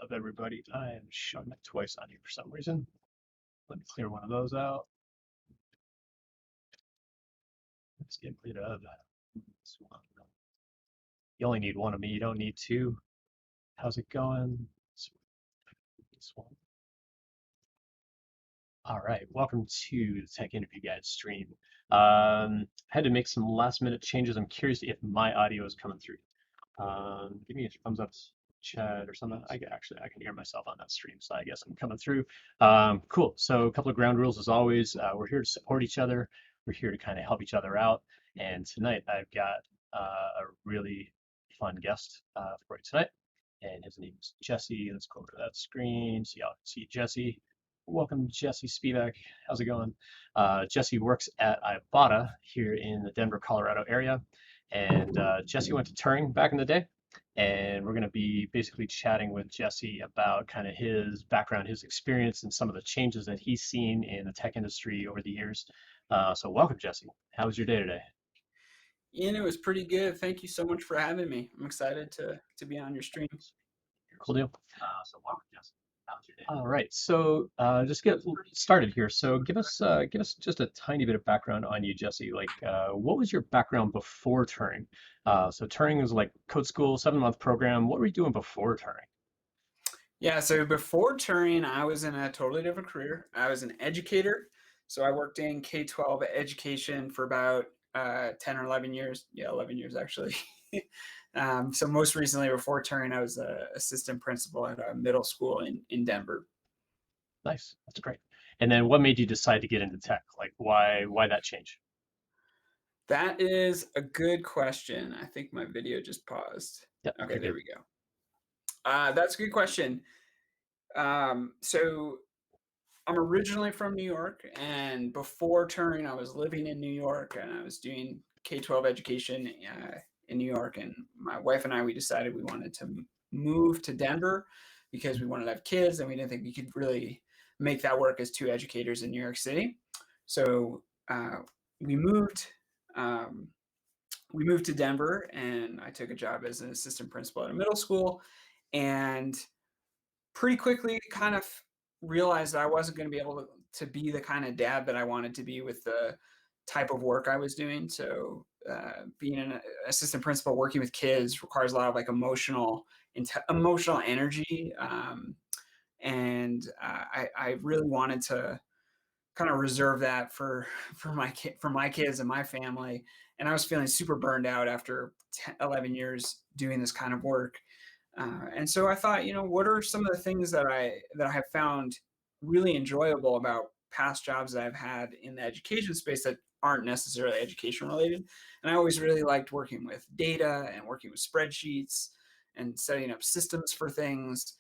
Of everybody? I am showing it twice on here for some reason. Let me clear one of those out. Let's get rid of this one. You only need one of me, you don't need two. How's it going? This one. All right, welcome to the Tech Interview Guide stream. Had to make some last minute changes. I'm curious if my audio is coming through. Give me a thumbs up, chat or something. I can hear myself on that stream, so I guess I'm coming through. Cool. So a couple of ground rules as always. We're here to support each other. We're here to kind of help each other out. And tonight I've got a really fun guest for you tonight, and his name is Jesse. Let's go over to that screen so y'all can see Jesse. Welcome, Jesse Spevack. How's it going? Jesse works at iBotta here in the Denver, Colorado area. And Jesse went to Turing back in the day. And we're going to be basically chatting with Jesse about kind of his background, his experience, and some of the changes that he's seen in the tech industry over the years. So welcome, Jesse. How was your day today? Ian, it was pretty good. Thank you so much for having me. I'm excited to be on your streams. Cool deal. So welcome, Jesse. How's your day? All right. So just get started here. So give us just a tiny bit of background on you, Jesse. Like, what was your background before Turing? So Turing is like code school, 7-month program. What were you doing before Turing? Yeah, so before Turing, I was in a totally different career. I was an educator. So I worked in K-12 education for about 10 or 11 years. Yeah, 11 years actually. So most recently before Turing, I was an assistant principal at a middle school in Denver. Nice. That's great. And then what made you decide to get into tech? Like, why that change? That is a good question. I think my video just paused. Yep, Okay, you're there good. we go. That's a good question. So I'm originally from New York, and before Turing, I was living in New York, and I was doing K-12 education in New York. And my wife and I, we decided we wanted to move to Denver because we wanted to have kids, and we didn't think we could really make that work as two educators in New York City. So we moved. Um, we moved to Denver, and I took a job as an assistant principal at a middle school, and pretty quickly kind of realized that I wasn't going to be able to be the kind of dad that I wanted to be with the type of work I was doing. So being an assistant principal working with kids requires a lot of like emotional energy. And I really wanted to kind of reserve that for my kids and my family. And I was feeling super burned out after 10, 11 years doing this kind of work. And so I thought, what are some of the things that I have found really enjoyable about past jobs that I've had in the education space that aren't necessarily education related. And I always really liked working with data and working with spreadsheets and setting up systems for things.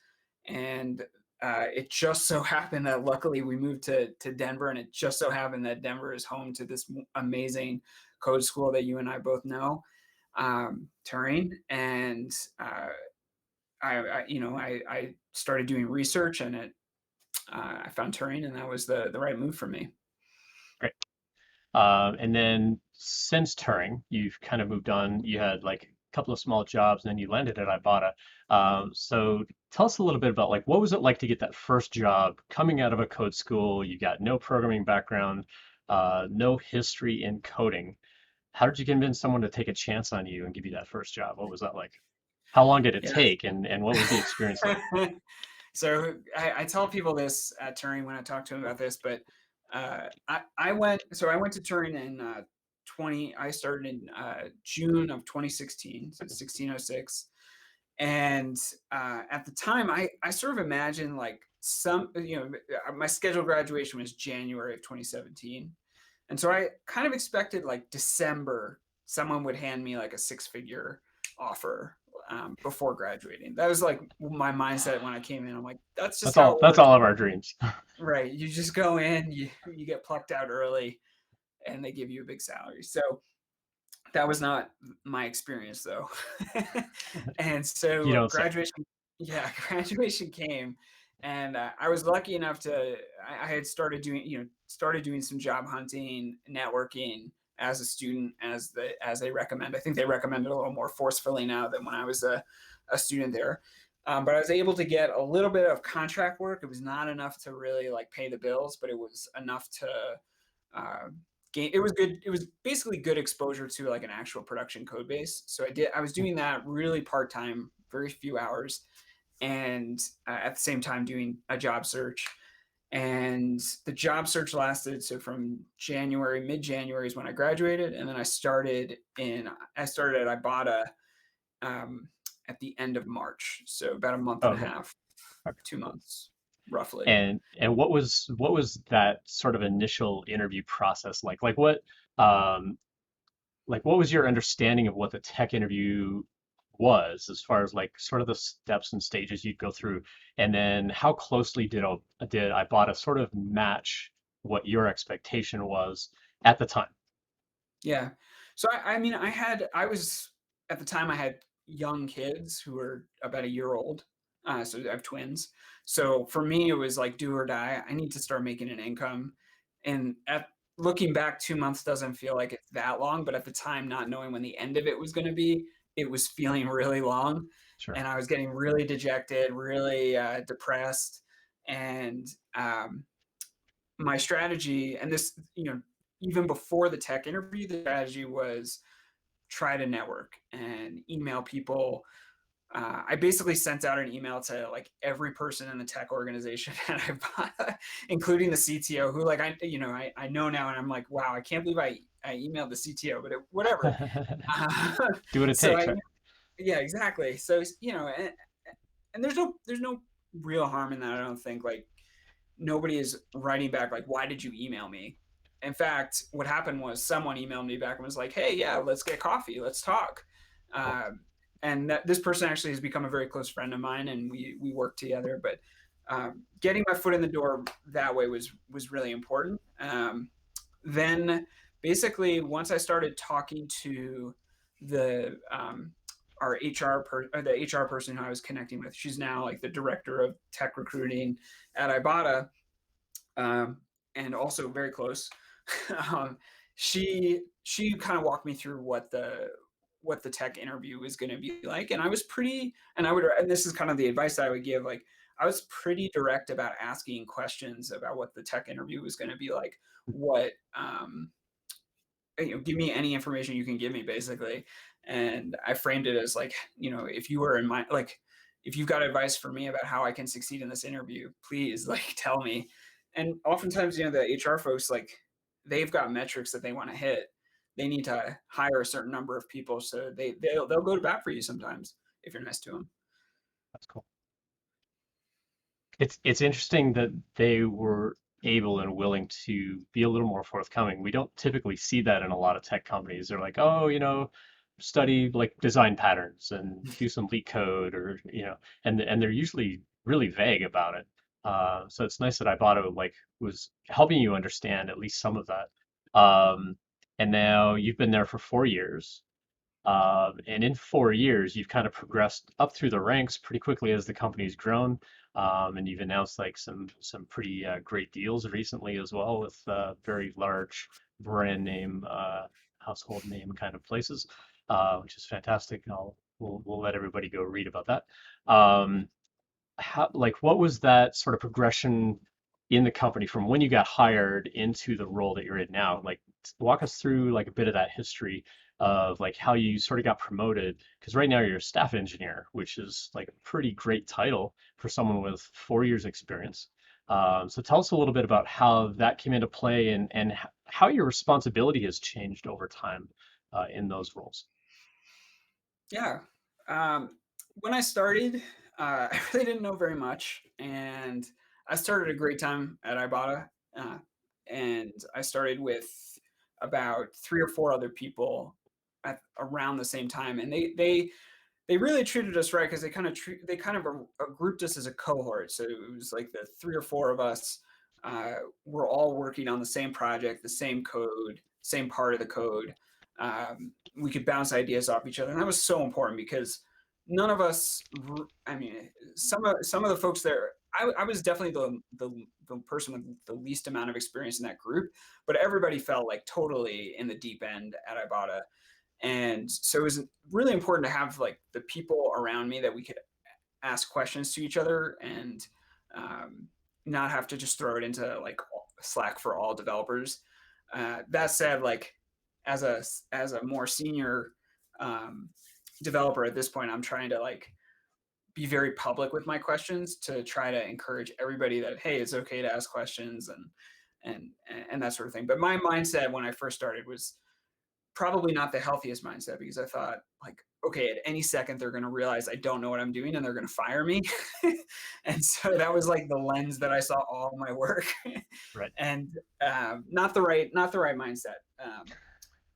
And it just so happened that luckily we moved to Denver, and it just so happened that Denver is home to this amazing code school that you and I both know, Turing. And I started doing research, and I found Turing, and that was the right move for me. Great. And then since Turing, you've kind of moved on. You had like a couple of small jobs, and then you landed at Ibotta. So tell us a little bit about like what was it like to get that first job coming out of a code school? You got no programming background, no history in coding. How did you convince someone to take a chance on you and give you that first job? What was that like? How long did it Yeah. take, and what was the experience like? So I tell people this at Turing when I talk to them about this, but I went to Turing in 20. I started in June of 2016, so 1606. And at the time, I sort of imagined like my scheduled graduation was January of 2017. And so I kind of expected like December, someone would hand me like a six-figure offer before graduating. That was like my mindset when I came in. I'm like, that's just That's how all. it That's works. all of our dreams. Right. You just go in, you get plucked out early, and they give you a big salary. So that was not my experience though. And You so don't say. graduation, yeah, graduation came, and I was lucky enough to. I had started doing some job hunting, networking as a student, as they recommend. I think they recommend it a little more forcefully now than when I was a student there. But I was able to get a little bit of contract work. It was not enough to really like pay the bills, but it was enough to uh, gain. It was good. It was basically good exposure to like an actual production code base. So I was doing that really part time, very few hours, and at the same time doing a job search. And the job search lasted so from January, mid January is when I graduated, and then I started at Ibotta um, at the end of March, so about a month and a Okay. half, Okay, two cool. months roughly. And what was that sort of initial interview process like? Um what was your understanding of what the tech interview was as far as like sort of the steps and stages you'd go through, and then how closely did Ibotta sort of match what your expectation was at the time? Yeah. So I mean, I was at the time I had young kids who were about a year old. So I have twins. So for me, it was like do or die. I need to start making an income. And at looking back, 2 months doesn't feel like it's that long, but at the time, not knowing when the end of it was going to be, it was feeling really long. Sure. And I was getting really dejected, really depressed. And my strategy, and this, even before the tech interview, the strategy was try to network and email people. I basically sent out an email to like every person in the tech organization, and including the CTO, who like I know now, and I'm like, wow, I can't believe I emailed the CTO, but whatever. Uh, Do what it so takes, right? yeah, exactly. So and there's no real harm in that. I don't think like nobody is writing back like, why did you email me? In fact, what happened was someone emailed me back and was like, hey, yeah, let's get coffee, let's talk. Cool. uh, and this person actually has become a very close friend of mine, and we work together. But getting my foot in the door that way was really important. Then basically once I started talking to the our the HR person who I was connecting with, she's now like the director of tech recruiting at Ibotta, um, and also very close. um, she kind of walked me through what the tech interview was going to be like, and I was pretty, and this is kind of the advice that I would give, like I was pretty direct about asking questions about what the tech interview was going to be like. What give me any information you can give me, basically. And I framed it as like, if you were in my like, if you've got advice for me about how I can succeed in this interview, please like tell me. And oftentimes, the HR folks, like, they've got metrics that they want to hit. They need to hire a certain number of people, so they'll go to bat for you sometimes if you're nice to them. That's cool. It's interesting that they were able and willing to be a little more forthcoming. We don't typically see that in a lot of tech companies. They're like, oh, study like design patterns and do some leak code, or and they're usually really vague about it. So it's nice that Ibotta like was helping you understand at least some of that. And now you've been there for 4 years. And in 4 years, you've kind of progressed up through the ranks pretty quickly as the company's grown. And you've announced like some pretty great deals recently as well with very large brand name, household name kind of places, which is fantastic. We'll let everybody go read about that. What was that sort of progression in the company from when you got hired into the role that you're in now? Like, walk us through like a bit of that history of like how you sort of got promoted. Because right now you're a staff engineer, which is like a pretty great title for someone with 4 years experience. So tell us a little bit about how that came into play, and how your responsibility has changed over time in those roles. Yeah. Um, when I started, I really didn't know very much, and I started a great time at Ibotta, uh, and I started with about 3 or 4 other people at around the same time, and they really treated us right because they kind of grouped us as a cohort. So it was like the 3 or 4 of us were all working on the same project, the same code, same part of the code. We could bounce ideas off each other, and that was so important because none of us. I mean, some of the folks there. I was definitely the person with the least amount of experience in that group, but everybody felt like totally in the deep end at Ibotta. And so it was really important to have like the people around me that we could ask questions to each other and um, not have to just throw it into like Slack for all developers. That said, like as a more senior um, developer at this point, I'm trying to like be very public with my questions to try to encourage everybody that hey, it's okay to ask questions and and that sort of thing. But my mindset when I first started was probably not the healthiest mindset because I thought like, okay, at any second they're going to realize I don't know what I'm doing and they're going to fire me. And so that was like the lens that I saw all my work, Right. and not the right mindset.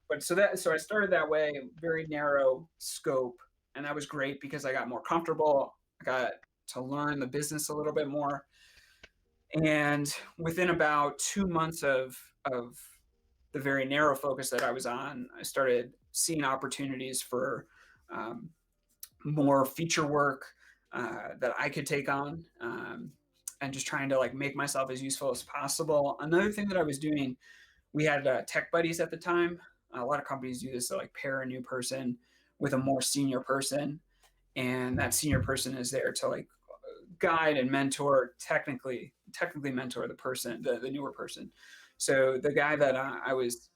But so I started that way, very narrow scope, and that was great because I got more comfortable. I got to learn the business a little bit more, and within about 2 months of the very narrow focus that I was on, I started seeing opportunities for um, more feature work that I could take on, and just trying to like make myself as useful as possible. Another thing that I was doing, we had tech buddies at the time. A lot of companies do this to like pair a new person with a more senior person, and that senior person is there to like guide and mentor, technically mentor the person, the newer person. So the guy that I was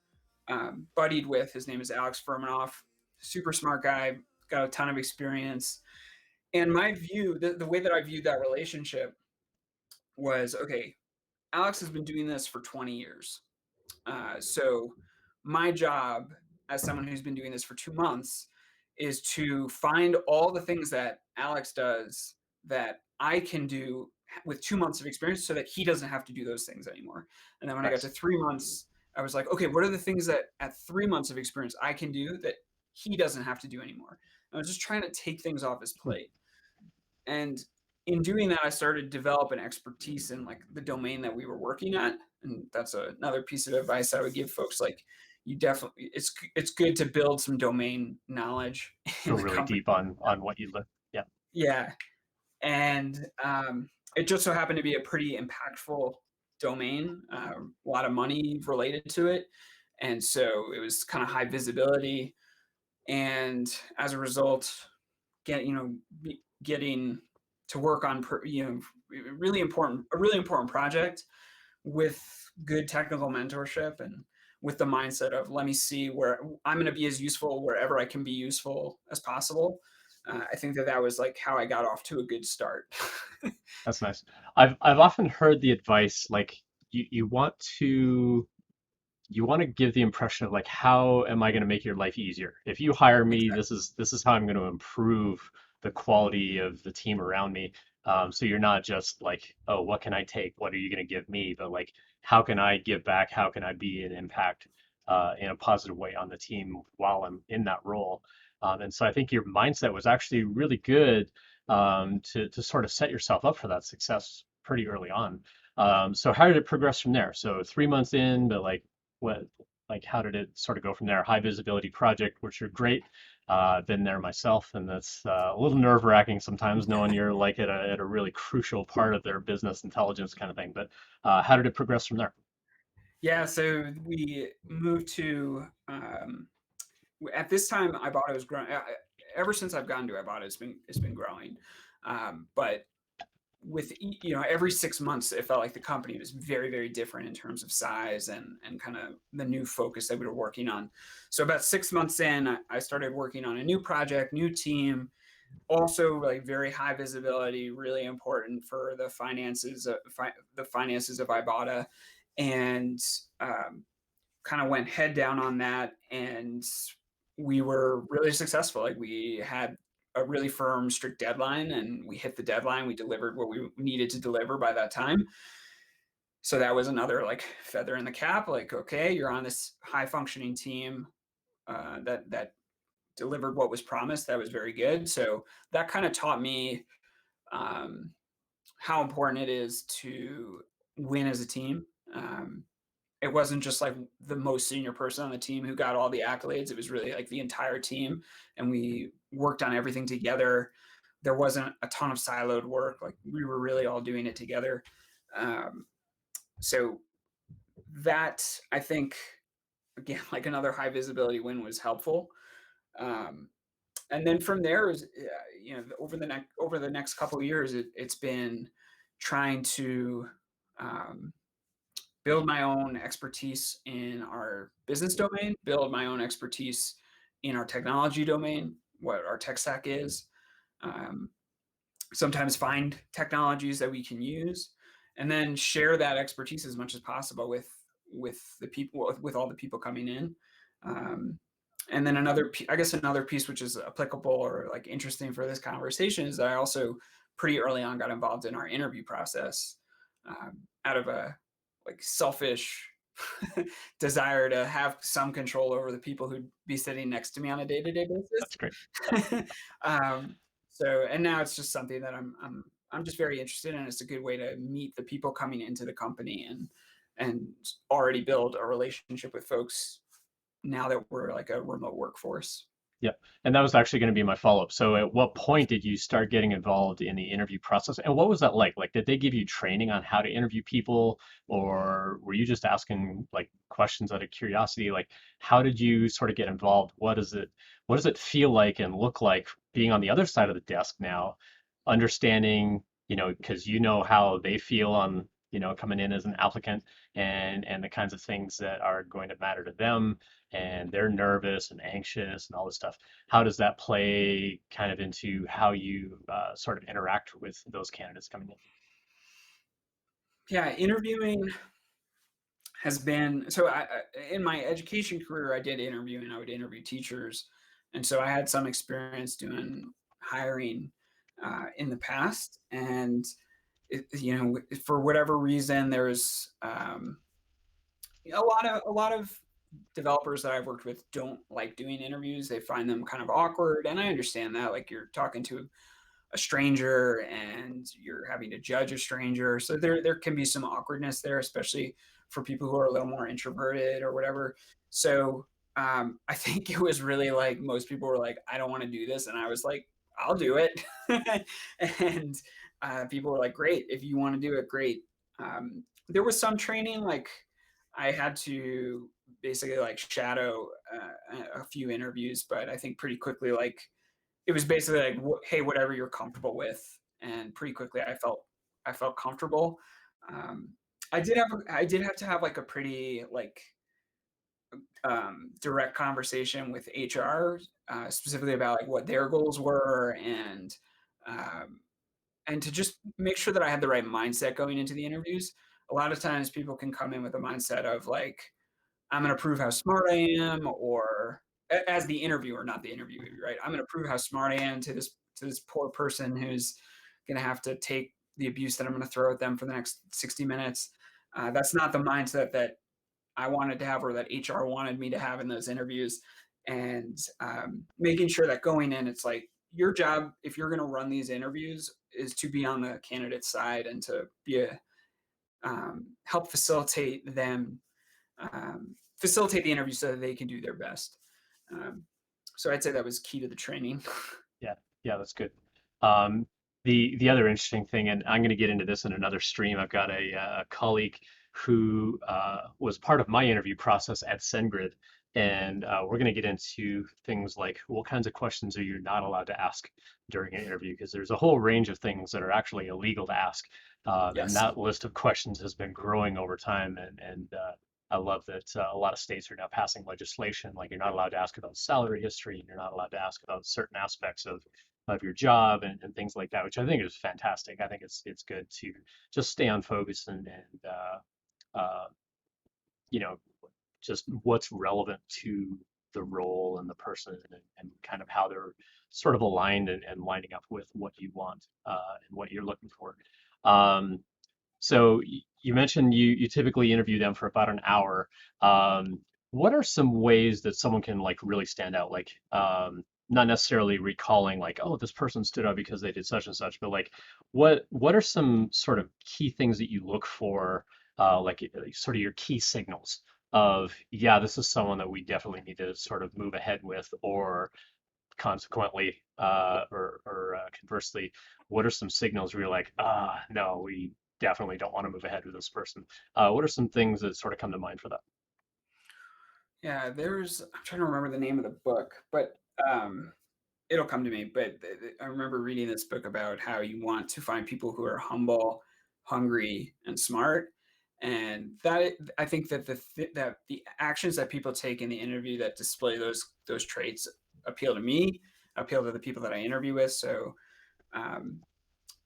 buddied with, his name is Alex Furmanoff, super smart guy, got a ton of experience. And my view, the way that I viewed that relationship was okay, Alex has been doing this for 20 years. So my job as someone who's been doing this for 2 months is to find all the things that Alex does that I can do with 2 months of experience so that he doesn't have to do those things anymore. And then when I got to Nice. 3 months, I was like, okay, what are the things that at 3 months of experience I can do that he doesn't have to do anymore? I was just trying to take things off his Hmm. plate. And in doing that, I started to develop an expertise in like the domain that we were working at. And that's another piece of advice I would give folks. Like, you definitely, it's good to build some domain knowledge Go in the really company. deep on what you look. Yeah. Yeah, and it just so happened to be a pretty impactful domain. A lot of money related to it, and so it was kind of high visibility. And as a result, getting to work on a really important project with good technical mentorship and with the mindset of let me see where I'm going to be as useful wherever I can be useful as possible. I think that was like how I got off to a good start. That's nice. I've often heard the advice like you want to give the impression of like how am I going to make your life easier? If you hire me, Exactly. this is how I'm going to improve the quality of the team around me. So you're not just like, oh, what can I take? What are you going to give me? But like, how can I give back? How can I be an impact in a positive way on the team while I'm in that role? And so I think your mindset was actually really good to sort of set yourself up for that success pretty early on. So how did it progress from there? So 3 months in, but what like how did it sort of go from there? High visibility project, which are great. Been there myself, and that's a little nerve wracking sometimes, knowing you're like at a really crucial part of their business intelligence kind of thing. But how did it progress from there? Yeah, so we moved to at this time iBotta was growing. Ever since I've gone to iBotta, it's been growing. But with every 6 months it felt like the company was very, very different in terms of size and kind of the new focus that we were working on. So about 6 months in, I started working on a new project, new team, also like very high visibility, really important for the finances of iBotta. And kind of went head down on that, and we were really successful. Like, we had a really firm, strict deadline, and we hit the deadline. We delivered what we needed to deliver by that time. So that was another like feather in the cap. Like, okay, you're on this high functioning team that delivered what was promised. That was very good. So that kind of taught me um, how important it is to win as a team. Um, it wasn't just like the most senior person on the team who got all the accolades. It was really like the entire team, and we worked on everything together. There wasn't a ton of siloed work. Like, we were really all doing it together. Um, so that, I think, again, like another high visibility win was helpful. Um, And then from there is, over the next couple of years, it's been trying to um, build my own expertise in our business domain, build my own expertise in our technology domain, what our tech stack is. Um, Sometimes find technologies that we can use, and then share that expertise as much as possible with the people, with all the people coming in. Um, and then I guess another piece which is applicable or like interesting for this conversation is that I also pretty early on got involved in our interview process, out of a like selfish desire to have some control over the people who'd be sitting next to me on a day-to-day That's great. basis. um, and now it's just something that I'm just very interested in. It's a good way to meet the people coming into the company and already build a relationship with folks now that we're like a remote workforce. Yeah. And that was actually going to be my follow-up. So at what point did you start getting involved in the interview process? And what was that like? Like, did they give you training on how to interview people, or were you just asking like questions out of curiosity? Like, how did you sort of get involved? What does it feel like and look like being on the other side of the desk now, understanding, because you know how they feel on, coming in as an applicant and the kinds of things that are going to matter to them, and they're nervous and anxious and all this stuff. How does that play kind of into how you sort of interact with those candidates coming in? Yeah, interviewing has been so. In my education career, I did interviewing. I would interview teachers, and so I had some experience doing hiring in the past. And for whatever reason, there's a lot of developers that I've worked with don't like doing interviews. They find them kind of awkward, and I understand that. Like you're talking to a stranger and you're having to judge a stranger, so there can be some awkwardness there, especially for people who are a little more introverted or whatever. So I think it was really like most people were like, I don't want to do this, and I was like, I'll do it. And people were like, great, if you want to do it, great. There was some training, like I had to basically like shadow a few interviews, but I think pretty quickly, like it was basically like, hey, whatever you're comfortable with, and pretty quickly I felt comfortable. Um, I did have to have like a pretty like direct conversation with HR, specifically about like what their goals were, um, and to just make sure that I had the right mindset going into the interviews. A lot of times people can come in with a mindset of like, I'm going to prove how smart I am, or as the interviewer, not the interviewee, right? I'm going to prove how smart I am to this poor person who's going to have to take the abuse that I'm going to throw at them for the next 60 minutes. That's not the mindset that I wanted to have, or that HR wanted me to have in those interviews. And making sure that going in, it's like your job, if you're going to run these interviews, is to be on the candidate side and to be help facilitate the interview so that they can do their best. Um, so I'd say that was key to the training. Yeah, yeah, that's good. Um, the other interesting thing, and I'm going to get into this in another stream. I've got a colleague who was part of my interview process at SendGrid, and we're going to get into things like what kinds of questions are you not allowed to ask during an interview, because there's a whole range of things that are actually illegal to ask, and Yes. that list of questions has been growing over time, and I love that a lot of states are now passing legislation like you're not allowed to ask about salary history, and you're not allowed to ask about certain aspects of your job and things like that, which I think is fantastic. I think it's good to just stay on focus uh, you know, just what's relevant to the role and the person, and kind of how they're sort of aligned and lining up with what you want and what you're looking for. Um, so you mentioned you typically interview them for about an hour. What are some ways that someone can like really stand out? Like not necessarily recalling like, oh, this person stood out because they did such and such, but like what are some sort of key things that you look for, sort of your key signals of, yeah, this is someone that we definitely need to sort of move ahead with, or consequently, conversely, what are some signals where you're like, no, we definitely don't want to move ahead with this person? What are some things that sort of come to mind for that? Yeah, I'm trying to remember the name of the book, but um, it'll come to me. But I remember reading this book about how you want to find people who are humble, hungry, and smart. And that I think that that the actions that people take in the interview that display those traits appeal to me, appeal to the people that I interview with. So um,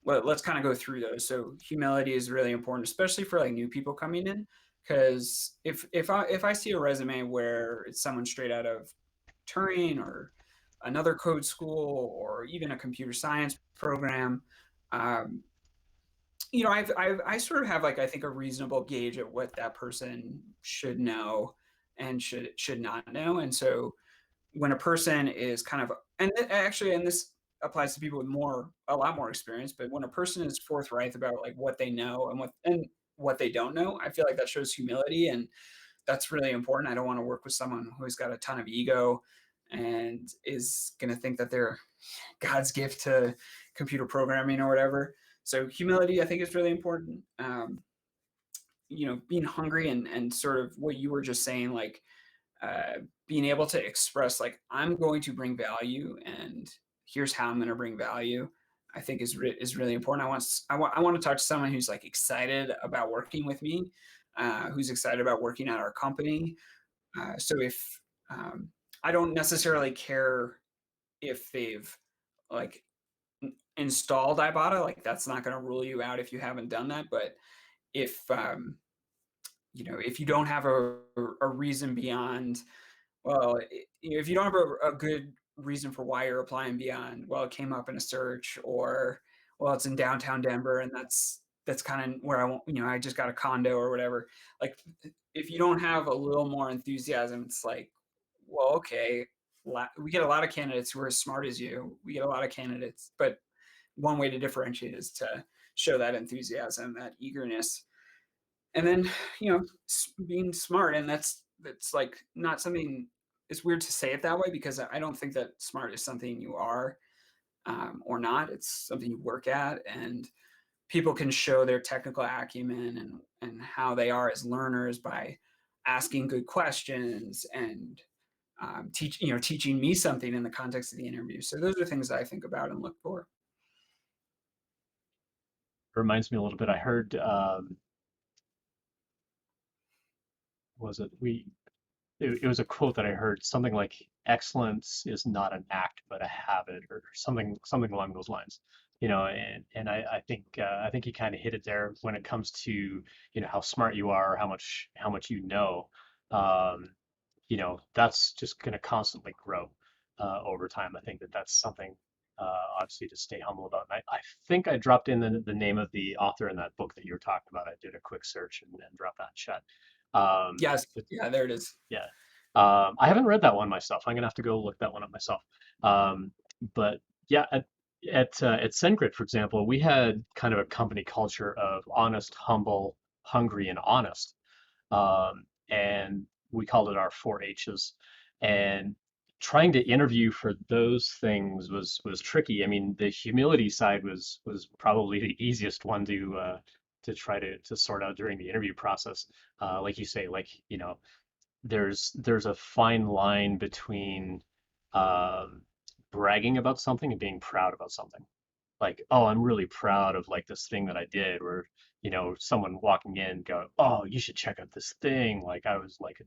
let's kind of go through those. So humility is really important, especially for like new people coming in, because if I see a resume where it's someone straight out of Turing or another code school or even a computer science program, um, I sort of have like I think a reasonable gauge at what that person should know and should not know, and so when a person is kind of actually, and this applies to people with a lot more experience, but when a person is forthright about like what they know and what they don't know, I feel like that shows humility, and that's really important. I don't want to work with someone who's got a ton of ego and is going to think that they're God's gift to computer programming or whatever. So humility, I think, is really important. Being hungry and sort of what you were just saying, like being able to express like I'm going to bring value and here's how I'm going to bring value. I think is really important. I want to talk to someone who's like excited about working with me, who's excited about working at our company. So if I don't necessarily care if they've like installed iBotta, like that's not going to rule you out if you haven't done that. But if if you don't have a reason beyond, well, if you don't have a good reason for why you're applying beyond, well, it came up in a search, or well, it's in downtown Denver, and that's kind of where I want. I just got a condo or whatever. Like, if you don't have a little more enthusiasm, it's like, well, okay, we get a lot of candidates who are as smart as you. We get a lot of candidates, but one way to differentiate is to show that enthusiasm, that eagerness, and then being smart. And that's like not something, it's weird to say it that way because I don't think that smart is something you are, or not. It's something you work at, and people can show their technical acumen and how they are as learners by asking good questions and teaching me something in the context of the interview. So those are things that I think about and look for. Reminds me a little bit. I heard, was it it was a quote that I heard, something like excellence is not an act but a habit, or something along those lines. And I think you kind of hit it there when it comes to how smart you are, how much you know. Um, that's just going to constantly grow over time. I think that's something obviously to stay humble about. And I think I dropped in the name of the author in that book that you were talking about. I did a quick search and dropped that in chat. Yes, But yeah, there it is. yeah. I haven't read that one myself. I'm gonna have to go look that one up myself. But yeah, at SendGrid, for example, we had kind of a company culture of honest, humble, hungry, and honest. And we called it our four H's. And trying to interview for those things was tricky. I mean, the humility side was probably the easiest one to try to sort out during the interview process. Like you say, like, there's a fine line between um, bragging about something and being proud about something. Like, oh, I'm really proud of like this thing that I did, or someone walking in go, oh, you should check out this thing. Like I was like,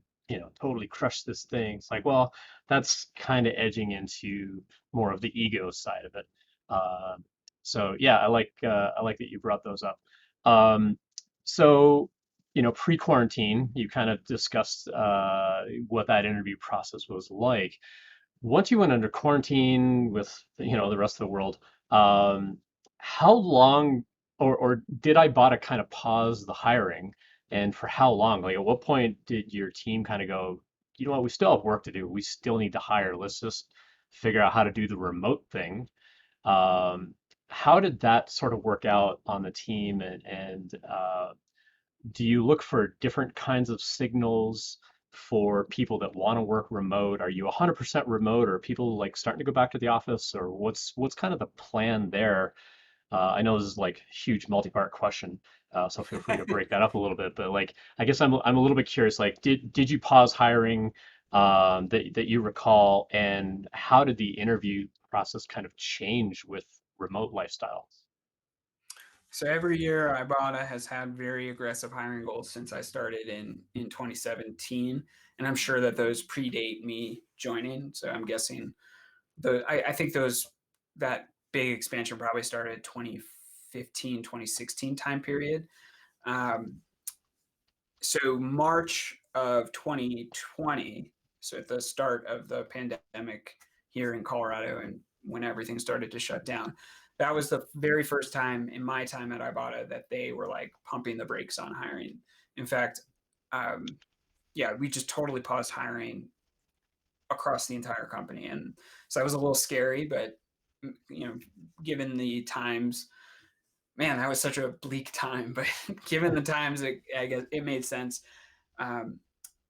totally crushed this thing. It's like, well, that's kind of edging into more of the ego side of it. Um, so yeah, I like that you brought those up. Um, so pre-quarantine, you kind of discussed what that interview process was like. Once you went under quarantine with the rest of the world, um, how long or did iBotta kind of pause the hiring, and for how long? Like at what point did your team kind of go, you know what, we still have work to do. We still need to hire. Let's just figure out how to do the remote thing. Um, how did that sort of work out on the team, and do you look for different kinds of signals for people that want to work remote? Are you 100% remote, or are people like starting to go back to the office, or what's kind of the plan there? I know this is like a huge multi-part question, so feel free to break that up a little bit. But like, I guess I'm a little bit curious. Like, did you pause hiring that you recall, and how did the interview process kind of change with remote lifestyle? So every year, iBotta has had very aggressive hiring goals since I started in 2017, and I'm sure that those predate me joining. So I'm guessing I think those that big expansion probably started 2015, 2016 time period. Um, so March of 2020, so at the start of the pandemic here in Colorado, and when everything started to shut down, that was the very first time in my time at Ibotta that they were like pumping the brakes on hiring. In fact, um, yeah, we just totally paused hiring across the entire company, and so that was a little scary, but you know, given the times, man, that was such a bleak time, but given the times, I guess it made sense. um,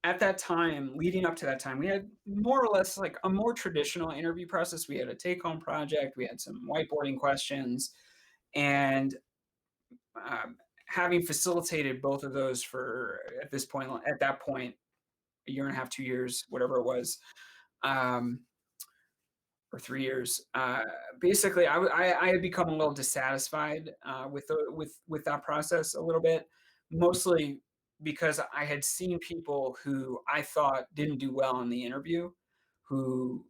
at that time, leading up to that time, we had more or less like a more traditional interview process. We had a take home project, we had some whiteboarding questions, and um, having facilitated both of those for at that point, a year and a half, 2 years, whatever it was, um, or 3 years. Basically, I had become a little dissatisfied with that process a little bit, mostly because I had seen people who I thought didn't do well in the interview, who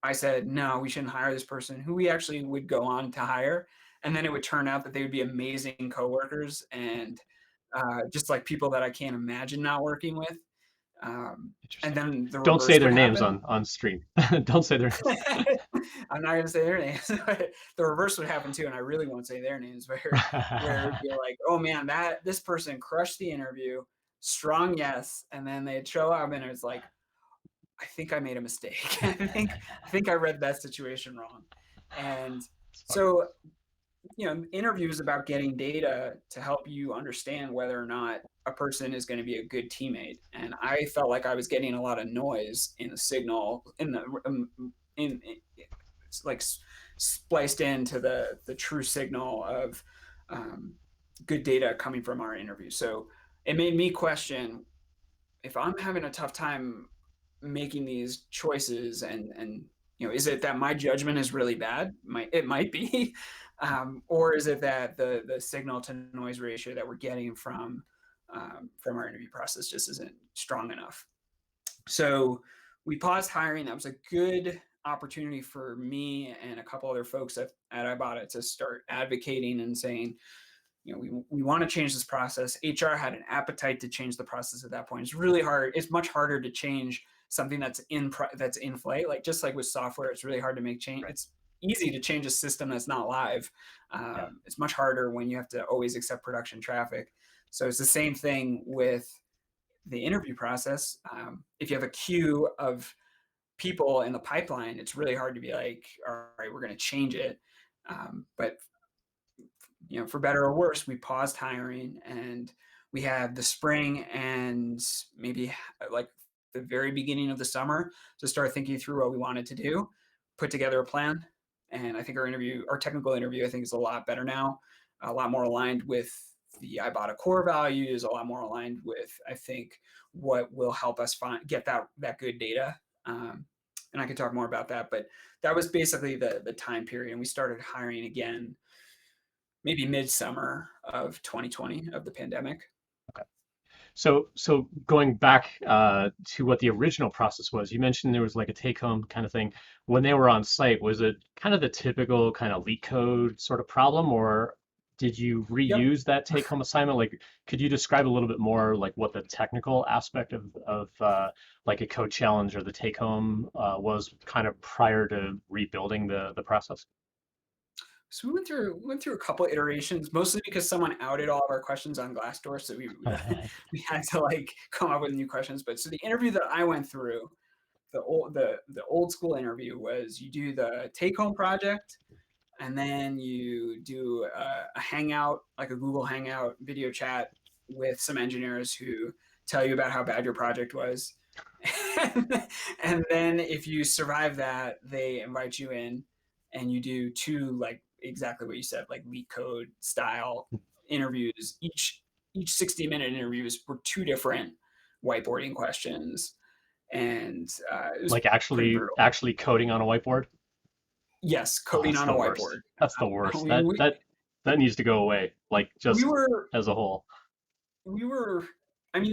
I said no, we shouldn't hire this person, who we actually would go on to hire, and then it would turn out that they would be amazing coworkers and just like people that I can't imagine not working with. And Interesting. then the Don't say reverse their would names happen. on stream. Don't say their names. I'm not gonna say their names. The reverse would happen too, and I really won't say their names. Where it'd be like, oh man, that this person crushed the interview, strong yes, and then they'd show up and it's like, I think I made a mistake. I think I read that situation wrong, and It's funny. so interviews about getting data to help you understand whether or not a person is going to be a good teammate. And I felt like I was getting a lot of noise in the signal in like spliced into the true signal of um, good data coming from our interview. So it made me question, if I'm having a tough time making these choices, and is it that my judgment is really bad? It might be, or is it that the signal to noise ratio that we're getting from our interview process just isn't strong enough? So we paused hiring. That was a good opportunity for me and a couple other folks at Ibotta to start advocating and saying, we want to change this process. HR had an appetite to change the process at that point. It's really hard. It's much harder to change something that's in flight. Like just like with software, it's really hard to make change. Right. It's easy to change a system that's not live. Yeah. It's much harder when you have to always accept production traffic. So it's the same thing with the interview process. If you have a queue of people in the pipeline, it's really hard to be like, all right, we're going to change it. But for better or worse, we paused hiring, and we had the spring and maybe like the very beginning of the summer to start thinking through what we wanted to do, put together a plan. And I think our technical interview, I think is a lot better now, a lot more aligned with the Ibotta core values, a lot more aligned with, I think, what will help us get that good data. And I could talk more about that, but that was basically the time period. And we started hiring again maybe midsummer of 2020 of the pandemic. Okay. So going back to what the original process was, you mentioned there was like a take-home kind of thing. When they were on site, was it kind of the typical kind of leak code sort of problem, or did you Yep. reuse that take-home assignment? Like, could you describe a little bit more like what the technical aspect of like a code challenge or the take-home was kind of prior to rebuilding the process? So we went through a couple iterations, mostly because someone outed all of our questions on Glassdoor, so we we had to like come up with new questions. But so the interview that I went through, the old school interview, was you do the take home project, and then you do a hangout, like a Google Hangout video chat with some engineers who tell you about how bad your project was. And then if you survive that, they invite you in, and you do two, like exactly what you said, like leak code style interviews. Each 60-minute interviews were two different whiteboarding questions, and it was Like pretty actually brutal. actually coding on a whiteboard? Yes, Oh, coding that's on a the worst. whiteboard. That's the worst. We we That needs to go away, like we just were as a whole. we were I mean,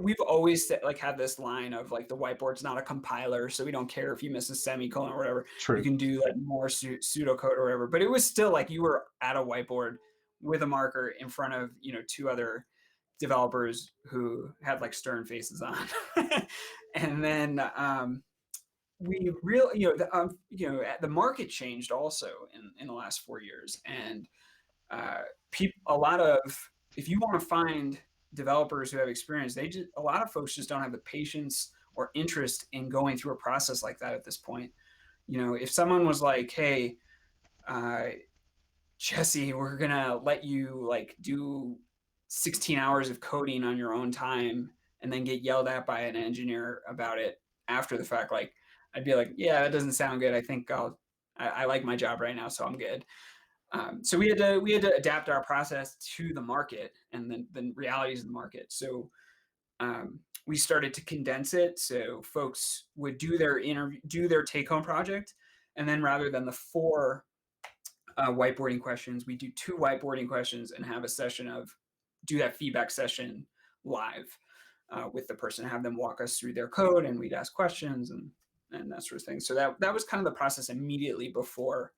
we've always said, like, had this line of like the whiteboard's not a compiler, so we don't care if you miss a semicolon or whatever. You True. can do like more pseudocode or whatever. But it was still like you were at a whiteboard with a marker in front of two other developers who had like stern faces on, and then we really the market changed also in the last 4 years, and a lot of if you want to find developers who have experience, a lot of folks just don't have the patience or interest in going through a process like that at this point. If someone was like, "Hey, uh, Jesse, we're gonna let you like do 16 hours of coding on your own time and then get yelled at by an engineer about it after the fact," like I'd be like, "Yeah, that doesn't sound good. I think I like my job right now, so I'm good." So we had to adapt our process to the market and the realities of the market. So we started to condense it, so folks would do their take home project, and then rather than the four whiteboarding questions, we do two whiteboarding questions and have a session of do that feedback session live with the person, have them walk us through their code, and we'd ask questions and that sort of thing. So that was kind of the process immediately before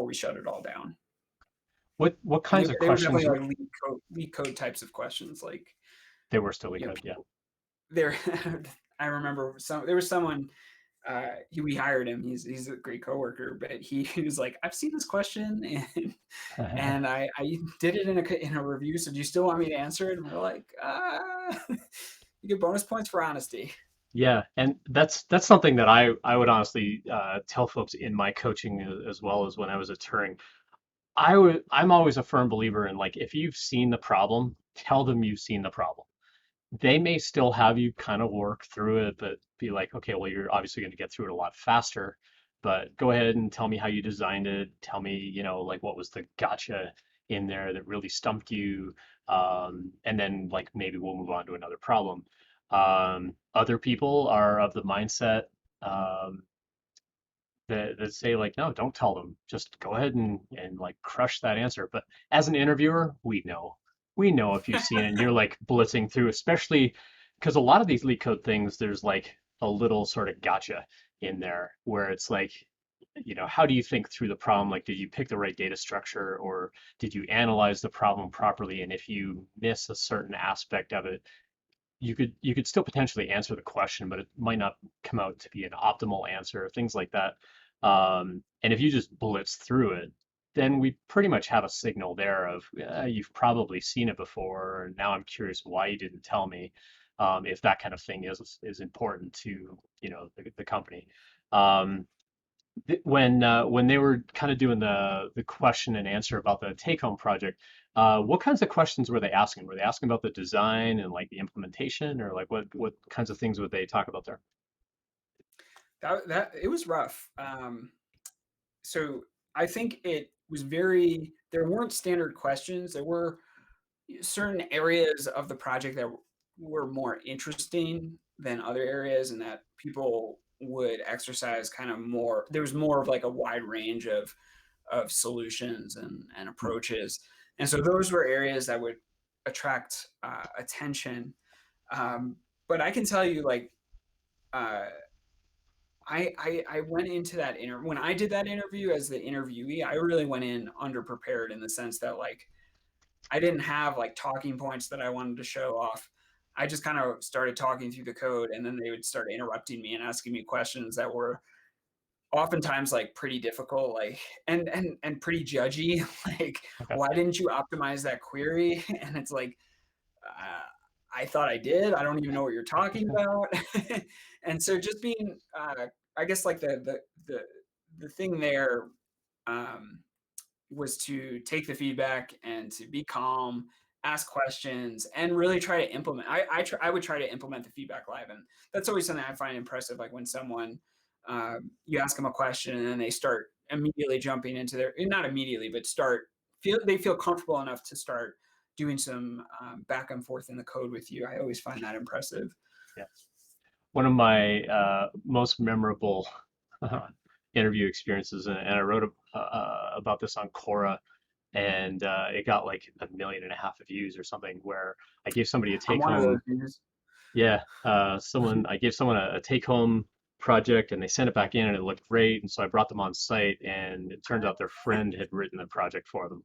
we shut it all down. What And kinds of they were questions definitely were like lead code types of questions. Like, they were still you know, good? Yeah. there, I remember there was someone, we hired him. He's a great coworker, but he was like, I've seen this question and I did it in a review. So do you still want me to answer it? And we're like, you get bonus points for honesty. Yeah, and that's something that I would honestly tell folks in my coaching as well as when I was at Turing. I'm always a firm believer in like if you've seen the problem, tell them you've seen the problem. They may still have you kind of work through it, but be like, okay, well, you're obviously going to get through it a lot faster, but go ahead and tell me how you designed it. Tell me, like what was the gotcha in there that really stumped you. And then like maybe we'll move on to another problem. Other people are of the mindset um, that say like, no, don't tell them. Just go ahead and like crush that answer. But as an interviewer, we know. We know if you've seen it and you're like blitzing through, especially because a lot of these leak code things, there's like a little sort of gotcha in there where it's like, how do you think through the problem? Like, did you pick the right data structure or did you analyze the problem properly? And if you miss a certain aspect of it, you could still potentially answer the question, but it might not come out to be an optimal answer, things like that. And if you just blitz through it, then we pretty much have a signal there of you've probably seen it before. And now I'm curious why you didn't tell me. If that kind of thing is important to the company. Um, when they were kind of doing the question and answer about the take home project, what kinds of questions were they asking? Were they asking about the design and like the implementation, or like what kinds of things would they talk about there? That it was rough. So I think it was very. There weren't standard questions. There were certain areas of the project that were more interesting than other areas, and that people would exercise kind of more. There was more of like a wide range of solutions and Hmm. approaches, and so those were areas that would attract attention. Um, but I can tell you, like, uh, I went into that interview when I did that interview as the interviewee. I really went in underprepared in the sense that like I didn't have like talking points that I wanted to show off. I just kind of started talking through the code, and then they would start interrupting me and asking me questions that were oftentimes like pretty difficult, like and pretty judgy. Like, Okay. why didn't you optimize that query? And it's like, uh, I thought I did. I don't even know what you're talking about. And so just being, I guess like the thing there, um, was to take the feedback and to be calm, ask questions, and really try to implement. I would try to implement the feedback live, and that's always something I find impressive. Like when someone, you ask them a question and then they start immediately jumping into their, not immediately, but they feel comfortable enough to start doing some back and forth in the code with you. I always find that impressive. Yeah. One of my most memorable interview experiences, and I wrote about this on Quora, and it got like 1.5 million views or something, where I gave somebody a I'm take one of home. those dudes. Yeah, I gave someone a take home project, and they sent it back in and it looked great. And so I brought them on site, and it turns out their friend had written the project for them.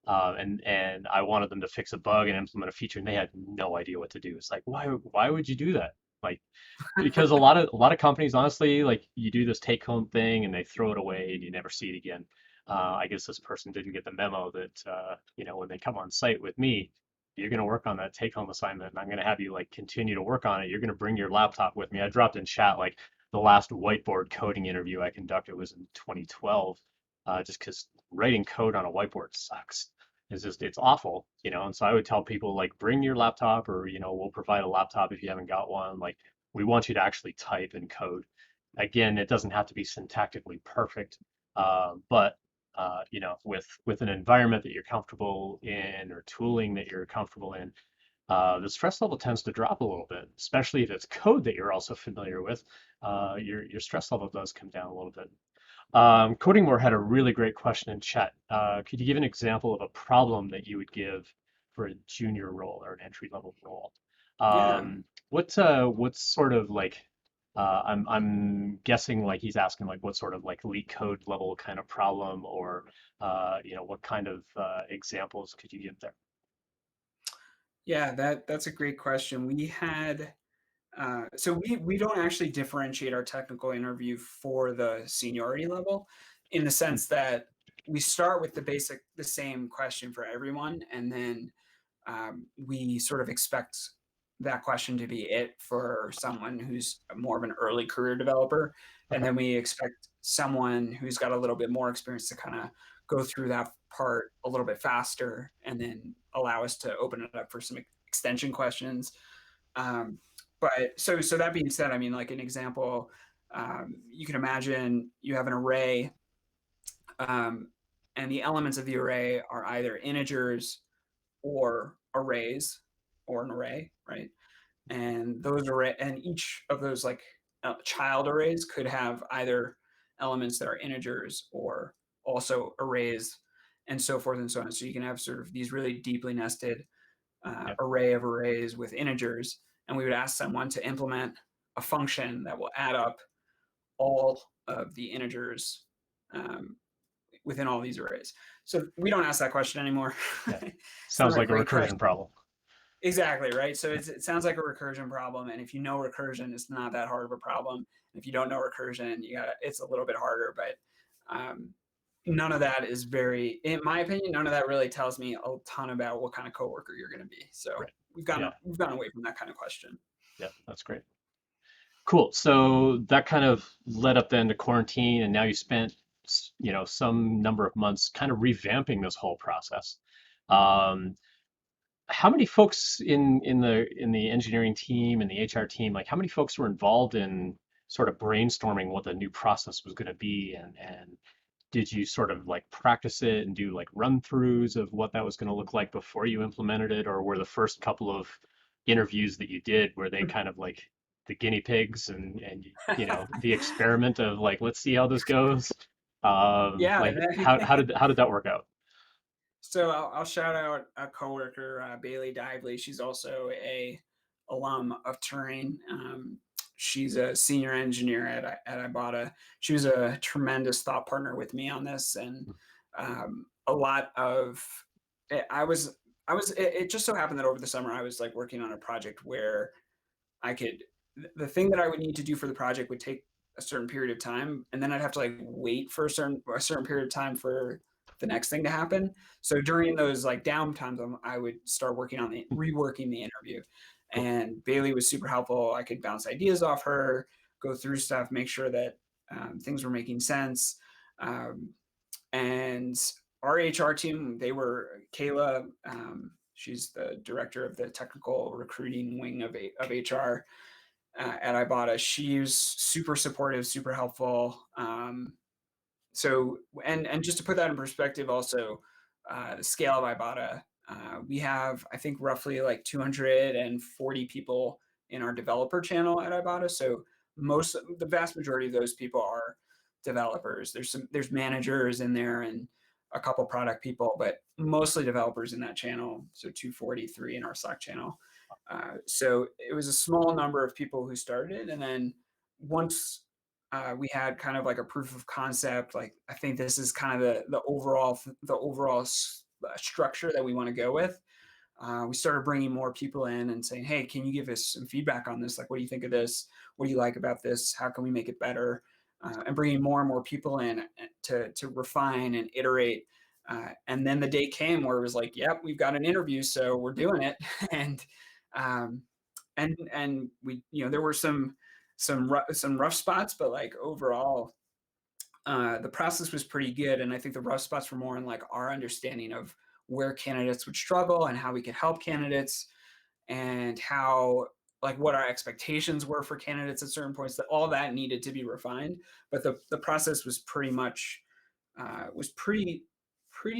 And I wanted them to fix a bug and implement a feature, and they had no idea what to do. It's like, why would you do that? Like, because a lot of companies, honestly, like you do this take home thing and they throw it away and you never see it again. I guess this person didn't get the memo that when they come on site with me, you're going to work on that take home assignment, and I'm going to have you like continue to work on it. You're going to bring your laptop with me. I dropped in chat like the last whiteboard coding interview I conducted was in 2012, just because writing code on a whiteboard sucks. It's awful, And so I would tell people like bring your laptop, or we'll provide a laptop if you haven't got one. Like we want you to actually type and code. Again, it doesn't have to be syntactically perfect, but with an environment that you're comfortable in or tooling that you're comfortable in, the stress level tends to drop a little bit, especially if it's code that you're also familiar with. Your stress level does come down a little bit. Coding More had a really great question in chat. Could you give an example of a problem that you would give for a junior role or an entry level role? Yeah. What's sort of like I'm guessing like he's asking like what sort of like leak code level kind of problem, or what kind of examples could you give there? Yeah, that's a great question. We had so we don't actually differentiate our technical interview for the seniority level, in the Hmm. sense that we start with the same question for everyone, and then we sort of expect that question to be it for someone who's more of an early career developer. And Okay. then we expect someone who's got a little bit more experience to kind of go through that part a little bit faster, and then allow us to open it up for some extension questions. Um, but that being said, I mean, like an example, you can imagine you have an array, um, and the elements of the array are either integers or arrays, or an array, right? And each of those like child arrays could have either elements that are integers or also arrays, and so forth and so on. So you can have sort of these really deeply nested Yeah. array of arrays with integers, and we would ask someone to implement a function that will add up all of the integers um, within all these arrays. So we don't ask that question anymore. Yeah. It's the Sounds like a great recursion question. problem. Exactly, right? So Yeah. it sounds like a recursion problem, and if you know recursion, it's not that hard of a problem. If you don't know recursion, it's a little bit harder. But um, none of that is very, in my opinion, none of that really tells me a ton about what kind of coworker you're going to be. So Right. Yeah. we've gone away from that kind of question. Yeah. That's great. Cool. So that kind of led up then to quarantine, and now you spent, some number of months kind of revamping this whole process. Um, how many folks in the engineering team and the HR team, like how many folks were involved in sort of brainstorming what the new process was going to be, and did you sort of like practice it and do like run throughs of what that was going to look like before you implemented it, or were the first couple of interviews that you did, were they kind of like the guinea pigs, and the experiment of like let's see how this goes? Yeah. Like how did that work out? So I'll shout out a coworker, Bailey Dively. She's also a alum of Turing. She's a senior engineer at iBotta. She was a tremendous thought partner with me on this, and a lot of I was it just so happened that over the summer I was like working on a project where I could the thing that I would need to do for the project would take a certain period of time, and then I'd have to like wait for a certain period of time for the next thing to happen. So during those like down times, I would start working on the reworking the interview, Cool. and Bailey was super helpful. I could bounce ideas off her, go through stuff, make sure that things were making sense. Um, and our HR team, they were Kayla. She's the director of the technical recruiting wing of HR at iBotta. She's super supportive, super helpful. And just to put that in perspective, also the scale of iBotta, we have I think roughly like 240 people in our developer channel at iBotta. So the vast majority of those people are developers. There's managers in there and a couple product people, but mostly developers in that channel. So 243 in our Slack channel. So it was a small number of people who started, and then once we had kind of like a proof of concept, like I think this is kind of the overall structure that we want to go with. We started bringing more people in and saying, "Hey, can you give us some feedback on this? Like, what do you think of this? What do you like about this? How can we make it better?" And bringing more and more people in to refine and iterate. And then the day came where it was like, "Yep, we've got an interview, so we're doing it." and um, and we, there were some rough spots, but like overall, the process was pretty good. And I think the rough spots were more in like our understanding of where candidates would struggle and how we could help candidates, and how, like, what our expectations were for candidates at certain points. That all that needed to be refined, but the process was pretty much was pretty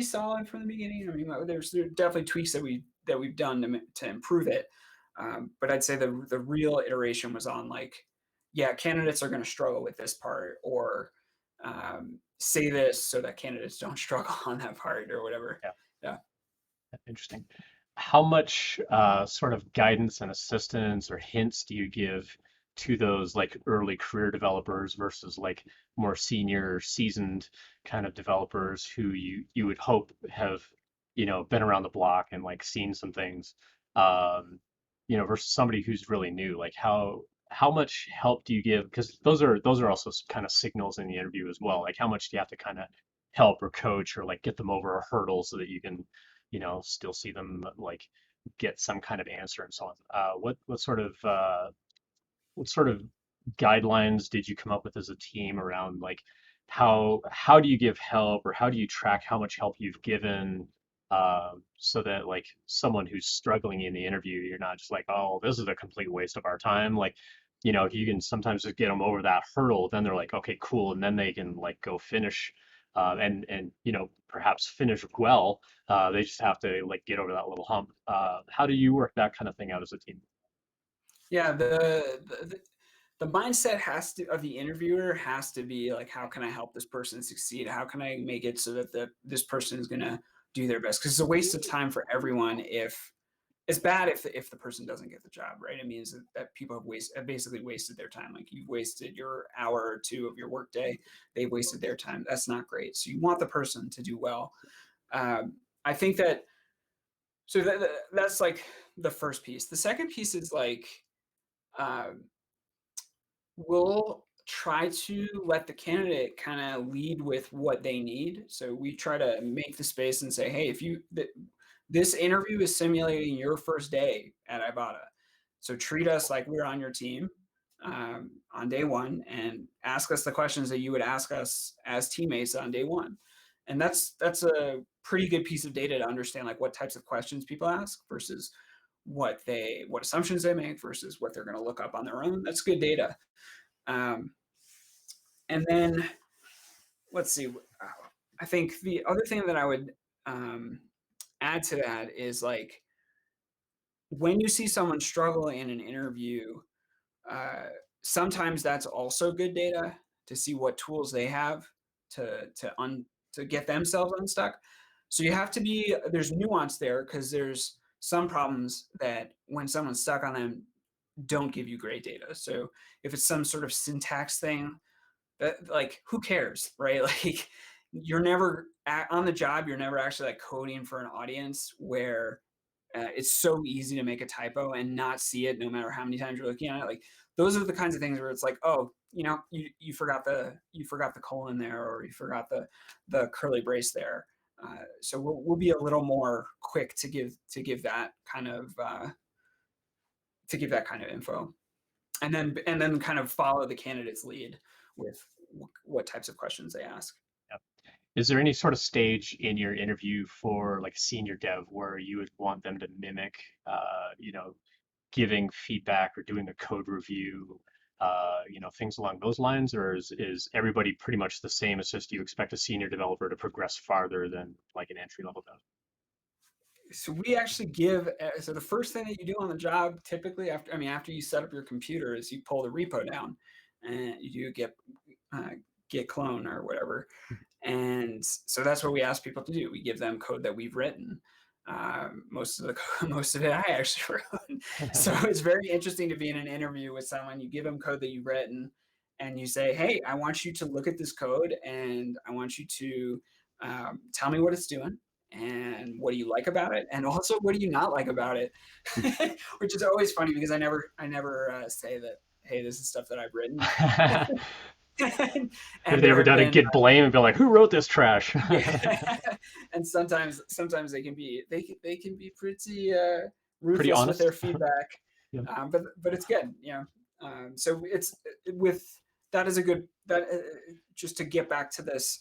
solid from the beginning. I mean, there are definitely tweaks that we've done to improve it, but I'd say the real iteration was on, like, yeah, candidates are going to struggle with this part, or say this so that candidates don't struggle on that part, or whatever. Yeah, Yeah. interesting. How much sort of guidance and assistance or hints do you give to those like early career developers versus like more senior, seasoned kind of developers who you would hope have, been around the block and like seen some things, um, versus somebody who's really new? Like how much help do you give? Because those are also kind of signals in the interview as well. Like how much do you have to kind of help or coach or like get them over a hurdle so that you can still see them like get some kind of answer and so on. What sort of guidelines did you come up with as a team around like how do you give help or how do you track how much help you've given, so that like someone who's struggling in the interview, you're not just like, oh, this is a complete waste of our time. Like, if you can sometimes just get them over that hurdle, then they're like, okay, cool, and then they can like go finish, and perhaps finish well. They just have to like get over that little hump. How do you work that kind of thing out as a team? Yeah, the mindset of the interviewer has to be like, how can I help this person succeed? How can I make it so that this person is gonna do their best? Because it's a waste of time for everyone if it's bad if the person doesn't get the job, right? It means that people have basically wasted their time. Like, you've wasted your hour or two of your workday. They've wasted their time. That's not great. So you want the person to do well. I think that so that's like the first piece. The second piece is like, um, we'll try to let the candidate kind of lead with what they need. So we try to make the space and say, hey, if this interview is simulating your first day at Ibotta, so treat us like we're on your team, on day one, and ask us the questions that you would ask us as teammates on day one. And that's a pretty good piece of data to understand, like, what types of questions people ask versus what assumptions they make versus what they're going to look up on their own. That's good data. Um, and then let's see. I think the other thing that I would um, add to that is, like, when you see someone struggle in an interview, uh, sometimes that's also good data to see what tools they have to get themselves unstuck. So you have to be there's nuance there, because there's some problems that when someone's stuck on them don't give you great data. So if it's some sort of syntax thing, that, like, who cares, right? Like, you're never on the job, you're never actually like coding for an audience where it's so easy to make a typo and not see it no matter how many times you're looking at it. Like, those are the kinds of things where it's like, oh, you forgot the colon there, or you forgot the curly brace there. So we'll be a little more quick to give that kind of info, and then kind of follow the candidate's lead with what types of questions they ask. Yep. Is there any sort of stage in your interview for like a senior dev where you would want them to mimic, giving feedback or doing a code review, things along those lines, or is everybody pretty much the same? It's just you expect a senior developer to progress farther than like an entry level dev. So we actually give so the first thing that you do on the job, typically, after you set up your computer, is you pull the repo down, and you get git clone or whatever. And so that's what we ask people to do. We give them code that we've written. Most of the most of it I actually wrote. So it's very interesting to be in an interview with someone. You give them code that you've written, and you say, "Hey, I want you to look at this code, and I want you to tell me what it's doing, and what do you like about it, and also what do you not like about it," which is always funny because I never say that. Hey, this is stuff that I've written. Have And they there ever have done a been git blame and be like, who wrote this trash? yeah, and sometimes they can be pretty Pretty ruthless with their honest. feedback, Yep. but it's good, you know. So it's with that is a good that just to get back to this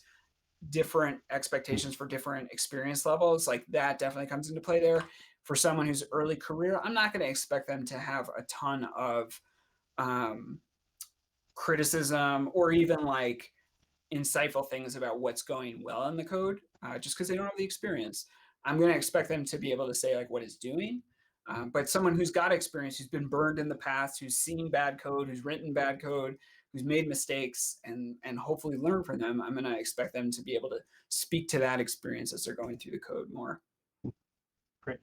different expectations for different experience levels, like that definitely comes into play there. For someone who's early career, I'm not going to expect them to have a ton of um, criticism or even like insightful things about what's going well in the code, just because they don't have the experience. I'm going to expect them to be able to say like what it's doing. But someone who's got experience, who's been burned in the past, who's seen bad code, who's written bad code, who's made mistakes, and hopefully learn from them, I'm going to expect them to be able to speak to that experience as they're going through the code more. Great.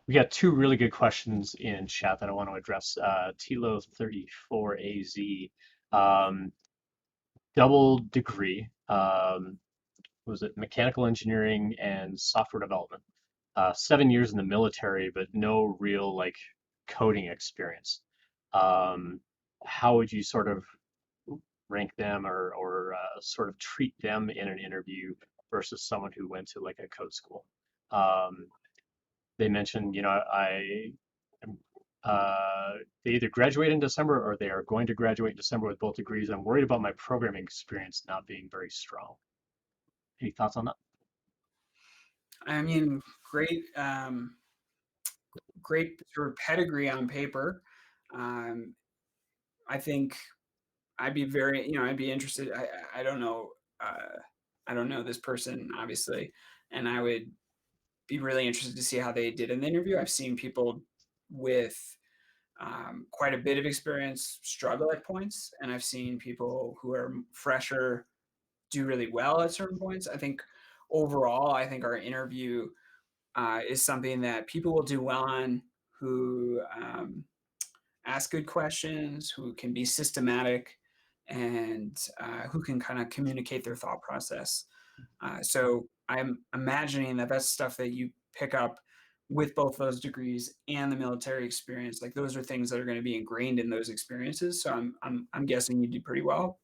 We got two really good questions in chat that I want to address. Tilo34AZ, um, double degree. Was it mechanical engineering and software development? 7 years in the military, but no real like coding experience. Um, how would you sort of rank them or sort of treat them in an interview versus someone who went to like a code school? Um, they mentioned, they either graduate in December or they are going to graduate in December with both degrees. I'm worried about my programming experience not being very strong. Any thoughts on that? I mean, great, great sort of pedigree on paper. Um, I think I'd be very, you know, I'd be interested. I don't know, uh, I don't know this person obviously, and I would be really interested to see how they did in the interview. I've seen people with quite a bit of experience struggle at points, and I've seen people who are fresher do really well at certain points. I think overall, I think our interview is something that people will do well on who ask good questions, who can be systematic, and who can kind of communicate their thought process. So I'm imagining that that's stuff that you pick up with both those degrees and the military experience. Like those are things that are going to be ingrained in those experiences. So I'm guessing you do pretty well.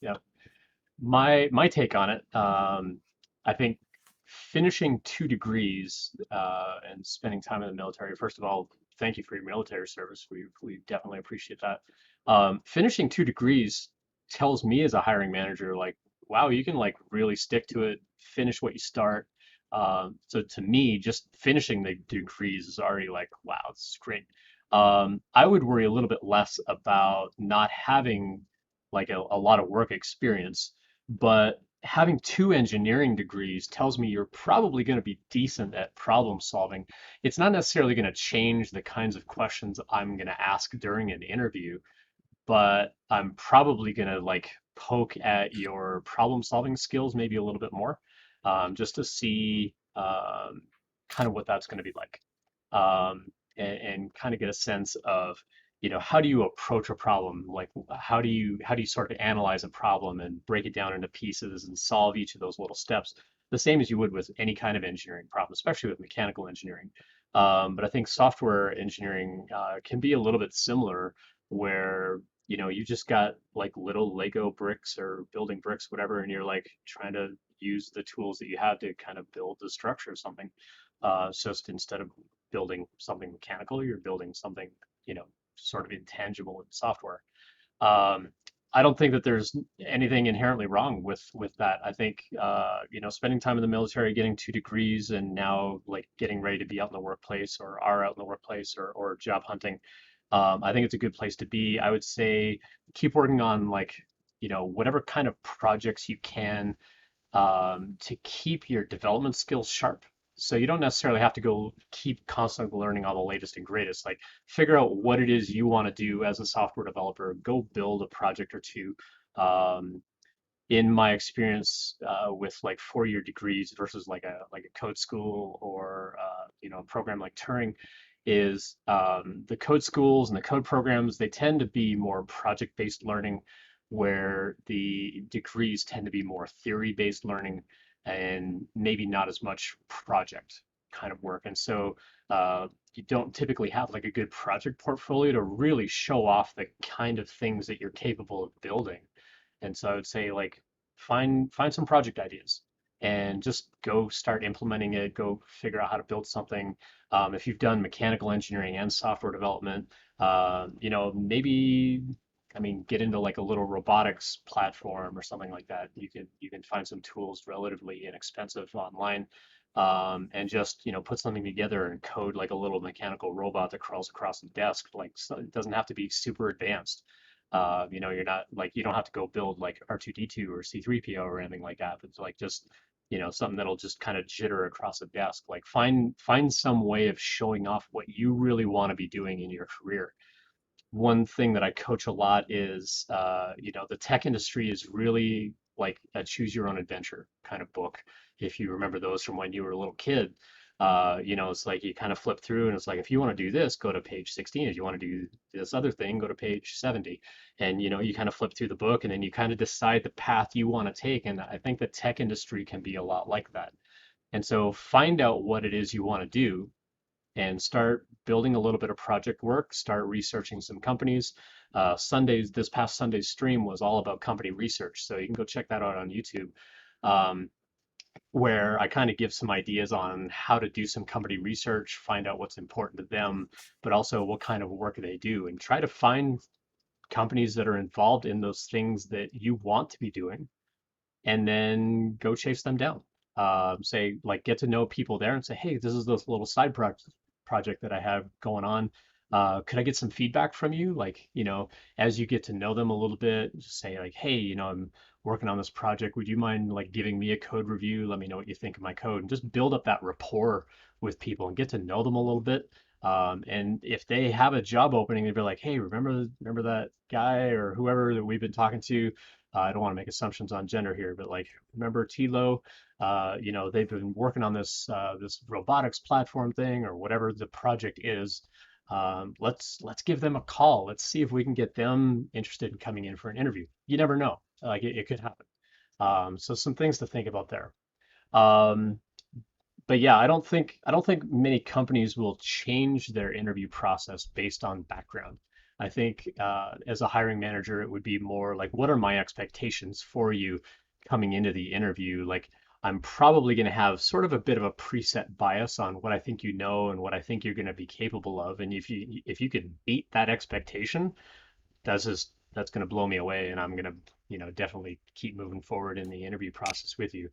Yeah. My take on it, I think finishing 2 degrees and spending time in the military. First of all, thank you for your military service. We definitely appreciate that. Finishing 2 degrees tells me as a hiring manager, like, wow, you can like really stick to it, finish what you start. So to me, just finishing the degrees is already like, wow, this is great. I would worry a little bit less about not having like a lot of work experience, but having two engineering degrees tells me you're probably going to be decent at problem solving. It's not necessarily going to change the kinds of questions I'm going to ask during an interview, but I'm probably going to like poke at your problem solving skills maybe a little bit more, just to see kind of what that's going to be like, and kind of get a sense of, how do you approach a problem? Like, how do you sort of analyze a problem and break it down into pieces and solve each of those little steps, the same as you would with any kind of engineering problem, especially with mechanical engineering. But I think software engineering can be a little bit similar, where you just got like little Lego bricks or building bricks, whatever, and you're like trying to use the tools that you have to kind of build the structure of something. So instead of building something mechanical, you're building something, sort of intangible in software. Um, I don't think that there's anything inherently wrong with that. I think spending time in the military, getting 2 degrees, and now like getting ready to be out in the workplace or are out in the workplace or job hunting. I think it's a good place to be. I would say keep working on like whatever kind of projects you can, to keep your development skills sharp. So you don't necessarily have to go keep constantly learning all the latest and greatest. Like figure out what it is you want to do as a software developer. Go build a project or two. Um, in my experience with like 4-year degrees versus like a code school or a program like Turing is the code schools and the code programs, they tend to be more project-based learning, where the degrees tend to be more theory-based learning and maybe not as much project kind of work. And so you don't typically have like a good project portfolio to really show off the kind of things that you're capable of building. And so I would say like find some project ideas and just go start implementing it. Go figure out how to build something. If you've done mechanical engineering and software development, maybe I mean get into like a little robotics platform or something like that. You can find some tools relatively inexpensive online. And just put something together and code like a little mechanical robot that crawls across the desk. Like so it doesn't have to be super advanced. You're not like you don't have to go build like R2D2 or C3PO or anything like that. But it's like just something that'll just kind of jitter across a desk. Like find some way of showing off what you really want to be doing in your career. One thing that I coach a lot is, the tech industry is really like a choose your own adventure kind of book. If you remember those from when you were a little kid, it's like you kind of flip through and it's like, if you want to do this, go to page 16. If you want to do this other thing, go to page 70. And, you kind of flip through the book and then you kind of decide the path you want to take. And I think the tech industry can be a lot like that. And so find out what it is you want to do and start building a little bit of project work, start researching some companies. This past Sunday's stream was all about company research. So you can go check that out on YouTube, um, where I kind of give some ideas on how to do some company research, find out what's important to them, but also what kind of work they do, and try to find companies that are involved in those things that you want to be doing and then go chase them down. Say like get to know people there and say, hey, this is this little side project that I have going on. Could I get some feedback from you? Like, as you get to know them a little bit, just say like, hey, I'm working on this project. Would you mind like giving me a code review? Let me know what you think of my code, and just build up that rapport with people and get to know them a little bit. And if they have a job opening, they'd be like, hey, remember that guy or whoever that we've been talking to? I don't want to make assumptions on gender here, but like, remember Tilo? They've been working on this robotics platform thing or whatever the project is. Let's give them a call. Let's see if we can get them interested in coming in for an interview. You never know. Like it could happen. So some things to think about there. Um, but yeah, I don't think many companies will change their interview process based on background. I think as a hiring manager, it would be more like, what are my expectations for you coming into the interview? Like, I'm probably going to have sort of a bit of a preset bias on what I think you know and what I think you're going to be capable of. And if you could beat that expectation, that's going to blow me away, and I'm going to definitely keep moving forward in the interview process with you.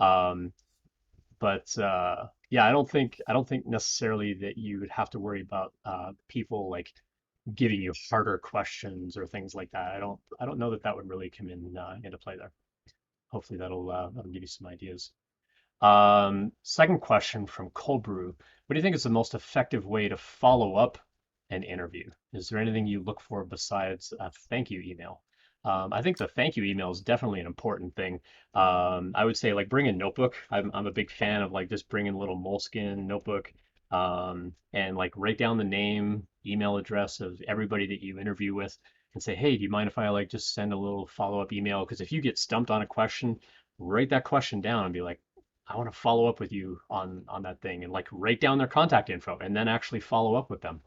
Um, but yeah, I don't think necessarily that you would have to worry about people like giving you harder questions or things like that. I don't know that that would really come into play there. Hopefully that'll give you some ideas. Second question from Cold Brew. What do you think is the most effective way to follow up an interview? Is there anything you look for besides a thank you email? I think the thank you email is definitely an important thing. I would say like bring a notebook. I'm a big fan of like just bringing a little moleskin notebook, and like write down the name, email address of everybody that you interview with and say, hey, do you mind if I like just send a little follow-up email? Because if you get stumped on a question, write that question down and be like, I want to follow up with you on that thing, and like write down their contact info and then actually follow up with them.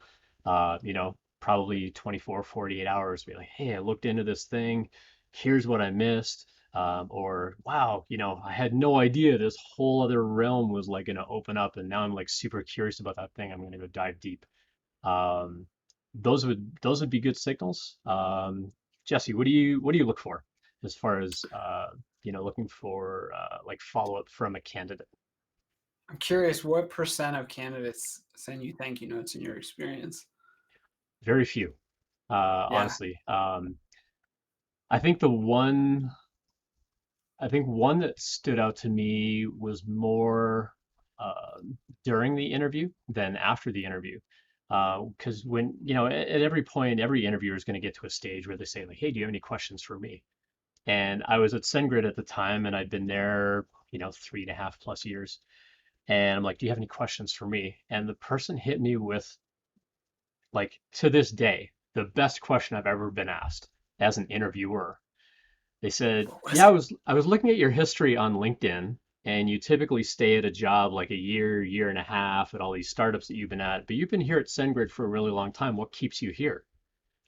Probably 24, 48 hours, be like, hey, I looked into this thing. Here's what I missed. Or wow, I had no idea this whole other realm was like going to open up, and now I'm like super curious about that thing. I'm going to go dive deep. Um, those would be good signals. Jesse, what do you look for as far as looking for like follow up from a candidate? I'm curious, what percent of candidates send you thank you notes in your experience? Very few, Yeah. honestly. I think the one I think one that stood out to me was more during the interview than after the interview. Because when, at every point, every interviewer is going to get to a stage where they say, like, hey, do you have any questions for me? And I was at SendGrid at the time, and I'd been there, 3.5+ years. And I'm like, do you have any questions for me? And the person hit me with, like, to this day, the best question I've ever been asked as an interviewer. They said, What was "Yeah, it? I was looking at your history on LinkedIn, and you typically stay at a job like a year, year and a half at all these startups that you've been at, but you've been here at SendGrid for a really long time. What keeps you here?"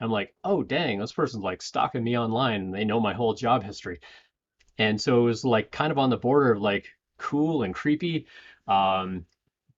I'm like, "Oh, dang, this person's like stalking me online, and they know my whole job history." And so it was like kind of on the border of like cool and creepy. Um,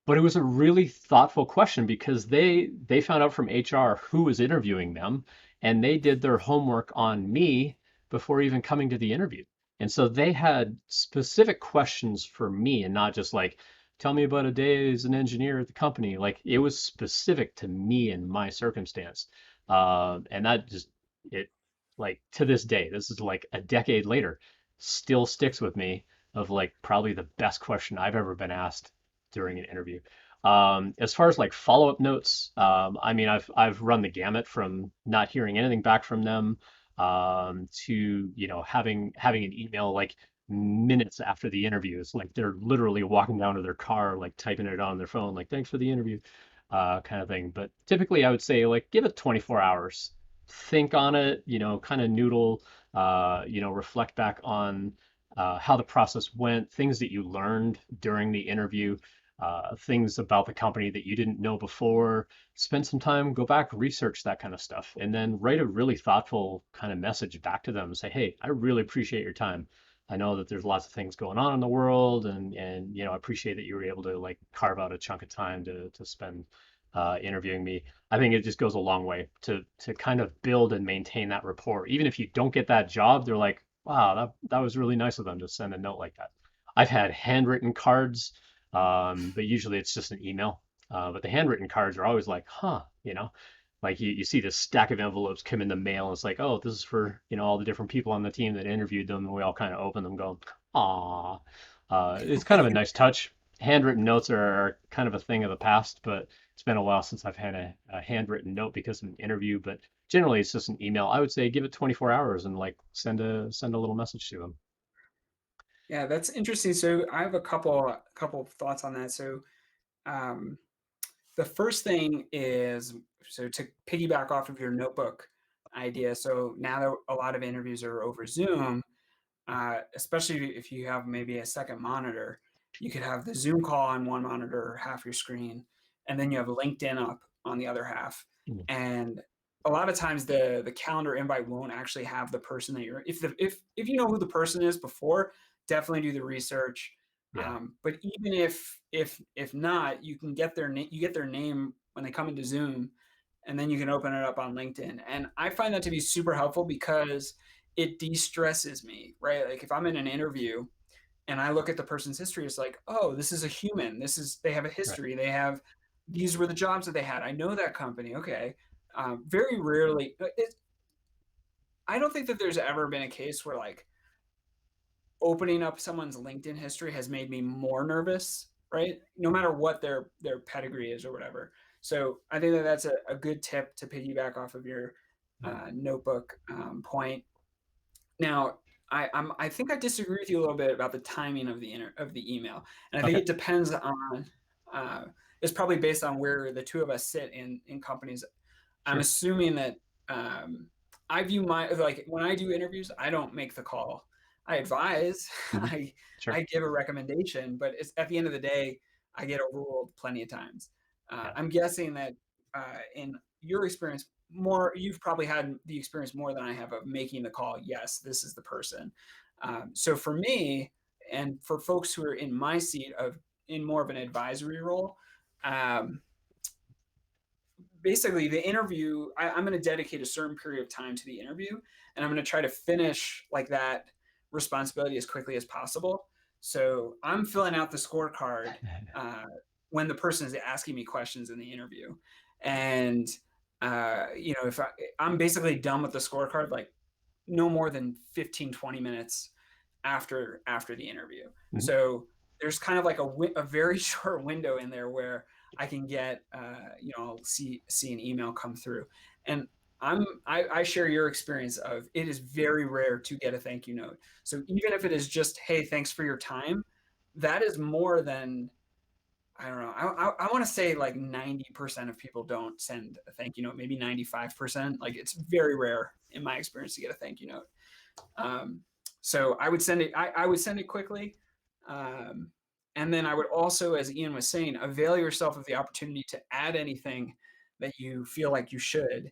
but it was a really thoughtful question because they found out from HR who was interviewing them, and they did their homework on me before even coming to the interview. And so they had specific questions for me and not just like, tell me about a day as an engineer at the company. Like it was specific to me and my circumstance. And that just it like to this day, this is like a decade later, still sticks with me of like probably the best question I've ever been asked during an interview. As far as like follow-up notes, I mean, I've run the gamut from not hearing anything back from them, to having an email like minutes after the interview. It's like they're literally walking down to their car, like typing it on their phone, like thanks for the interview, kind of thing. But typically, I would say like give it 24 hours, think on it, kind of noodle, reflect back on how the process went, things that you learned during the interview, things about the company that you didn't know before. Spend some time, go back, research that kind of stuff, and then write a really thoughtful kind of message back to them and say, "Hey, I really appreciate your time. I know that there's lots of things going on in the world, and I appreciate that you were able to like carve out a chunk of time to spend interviewing me." I think it just goes a long way to kind of build and maintain that rapport. Even if you don't get that job, they're like, "Wow, that was really nice of them to send a note like that." I've had handwritten cards, but usually it's just an email. But the handwritten cards are always like, huh, like you see this stack of envelopes come in the mail, and it's like, oh, this is for, all the different people on the team that interviewed them, and we all kind of open them going, aw. It's kind of a nice touch. Handwritten notes are kind of a thing of the past, but it's been a while since I've had a handwritten note because of an interview. But generally, it's just an email. I would say give it 24 hours and like send a little message to them. Yeah, that's interesting. So I have a couple of thoughts on that. So um, the first thing is, so to piggyback off of your notebook idea. So now that a lot of interviews are over Zoom, especially if you have maybe a second monitor, you could have the Zoom call on one monitor, half your screen, and then you have LinkedIn up on the other half. Mm. And a lot of times the calendar invite won't actually have the person that you're if you know who the person is before, definitely do the research. Yeah, But even if not, you can get their name. You get their name when they come into Zoom, and then you can open it up on LinkedIn. And I find that to be super helpful because it de-stresses me, right? Like if I'm in an interview and I look at the person's history, it's like, oh, this is a human. They have a right, history. These were the jobs that they had. I know that company. Okay. Very rarely, I don't think that there's ever been a case where like opening up someone's LinkedIn history has made me more nervous, right? No matter what their pedigree is or whatever. So I think that that's a good tip to piggyback off of your yeah, notebook point. Now, I think I disagree with you a little bit about the timing of the email, and I think okay, it depends on. Uh, it's probably based on where the two of us sit in companies. I'm sure. assuming that I view my like when I do interviews, I don't make the call. I advise, Hmm. Sure. I give a recommendation, but it's at the end of the day, I get overruled plenty of times. Yeah. I'm guessing that in your experience, more you've probably had the experience more than I have of making the call. Yes, this is the person. So for me, and for folks who are in my seat of in more of an advisory role, um, basically the interview I'm going to dedicate a certain period of time to the interview, and I'm going to try to finish like that responsibility as quickly as possible. So I'm filling out the scorecard uh, when the person is asking me questions in the interview, and if I'm basically done with the scorecard like no more than 15-20 minutes after the interview. Mhm. So there's kind of like a very short window in there where I can get I'll see an email come through, and I share your experience of it is very rare to get a thank you note. So even if it is just, hey, thanks for your time, that is more than, I don't know. I want to say like 90% of people don't send a thank you note, maybe 95%. Like it's very rare in my experience to get a thank you note. Um, so I would send it. I would send it quickly, um, and then I would also, as Ian was saying, avail yourself of the opportunity to add anything that you feel like you should.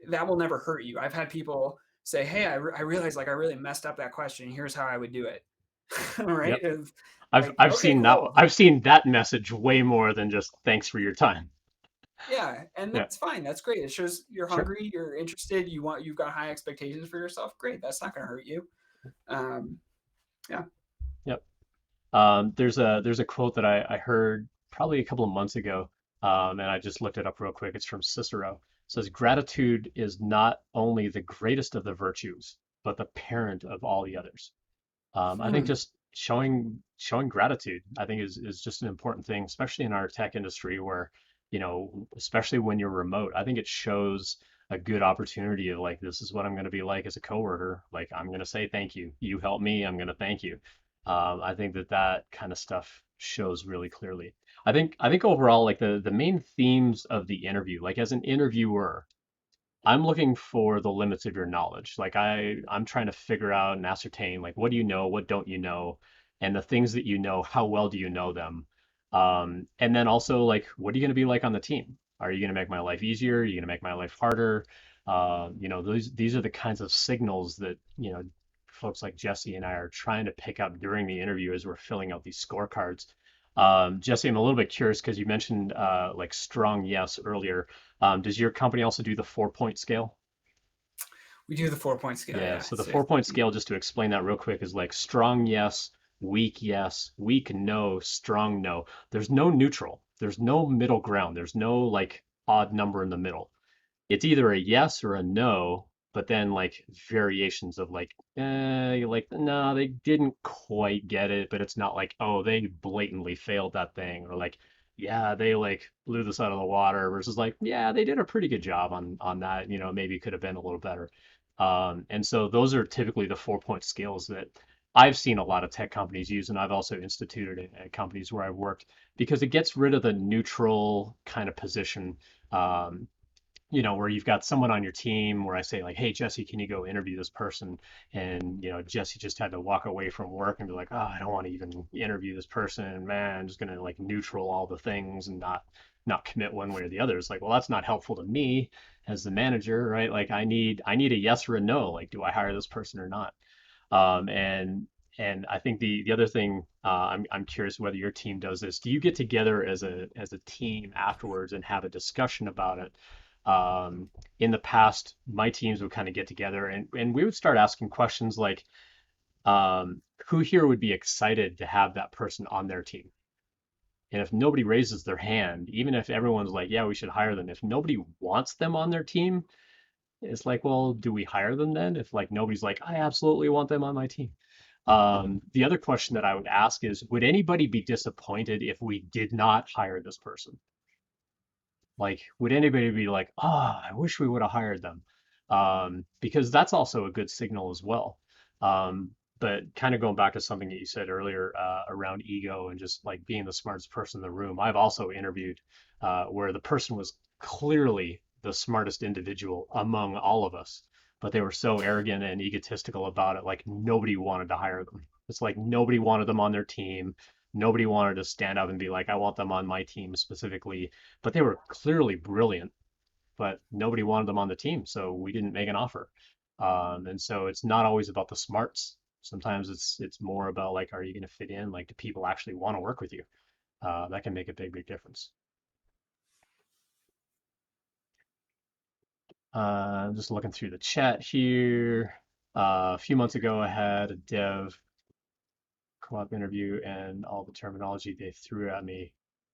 That will never hurt you. I've had people say, "Hey, I realized like I really messed up that question. Here's how I would do it." All right, Yep. it's I've like, I've okay, seen that cool. I've seen that message way more than just thanks for your time. Yeah, and Yeah, that's fine. That's great. It shows you're sure. hungry, you're interested, you've got high expectations for yourself. Great. That's not going to hurt you. Um, yeah. Yep. There's a quote that I heard probably a couple of months ago, and I just looked it up real quick. It's from Cicero. It says gratitude is not only the greatest of the virtues, but the parent of all the others. I think Hmm. just showing gratitude, I think is just an important thing, especially in our tech industry where, especially when you're remote. I think it shows a good opportunity of like, this is what I'm going to be like as a coworker. Like, I'm going to say thank you. You help me, I'm going to thank you. I think that kind of stuff shows really clearly. I think overall, like the main themes of the interview, like as an interviewer, I'm looking for the limits of your knowledge. Like I'm trying to figure out and ascertain like what do you know, what don't you know, and the things that you know, how well do you know them? And then also like what are you going to be like on the team? Are you going to make my life easier? Are you going to make my life harder? These are the kinds of signals that, folks like Jesse and I are trying to pick up during the interview as we're filling out these scorecards. Jesse, I'm a little bit curious because you mentioned like strong yes earlier. Does your company also do the 4-point scale? We do the 4 point scale. Yeah, Yeah. so the So 4-point scale, just to explain that real quick, is like strong yes, weak no, strong no. There's no neutral. There's no middle ground. There's no like odd number in the middle. It's either a yes or a no, but then like variations of like, like no, they didn't quite get it, but it's not like, oh, they blatantly failed that thing, or like, yeah, they like blew this out of the water, versus like, yeah, they did a pretty good job on that, maybe could have been a little better. And so those are typically the 4-point scales that I've seen a lot of tech companies use, and I've also instituted it at companies where I've worked because it gets rid of the neutral kind of position. Um, where you've got someone on your team where I say like, hey, Jesse, can you go interview this person? And, Jesse just had to walk away from work and be like, oh, I don't want to even interview this person. Man, I'm just going to like neutral all the things and not commit one way or the other. It's like, well, that's not helpful to me as the manager, right? Like I need a yes or a no. Like, do I hire this person or not? And I think the other thing I'm curious whether your team does this. Do you get together as a team afterwards and have a discussion about it? In the past, my teams would kind of get together and we would start asking questions like, who here would be excited to have that person on their team? And if nobody raises their hand, even if everyone's like, yeah, we should hire them, if nobody wants them on their team, it's like, well, do we hire them then? If like nobody's like, I absolutely want them on my team. The other question that I would ask is, would anybody be disappointed if we did not hire this person? Like, would anybody be like, oh, I wish we would have hired them? Because that's also a good signal as well. But kind of going back to something that you said earlier around ego and just like being the smartest person in the room, I've also interviewed where the person was clearly the smartest individual among all of us, but they were so arrogant and egotistical about it, like nobody wanted to hire them. It's like nobody wanted them on their team. Nobody wanted to stand up and be like, I want them on my team specifically, but they were clearly brilliant, but nobody wanted them on the team, so we didn't make an offer. And so it's not always about the smarts. Sometimes it's more about like, are you going to fit in? Like, do people actually want to work with you? That can make a big difference. Just looking through the chat here. A few months ago, I had a dev co-op interview, and all the terminology they threw at me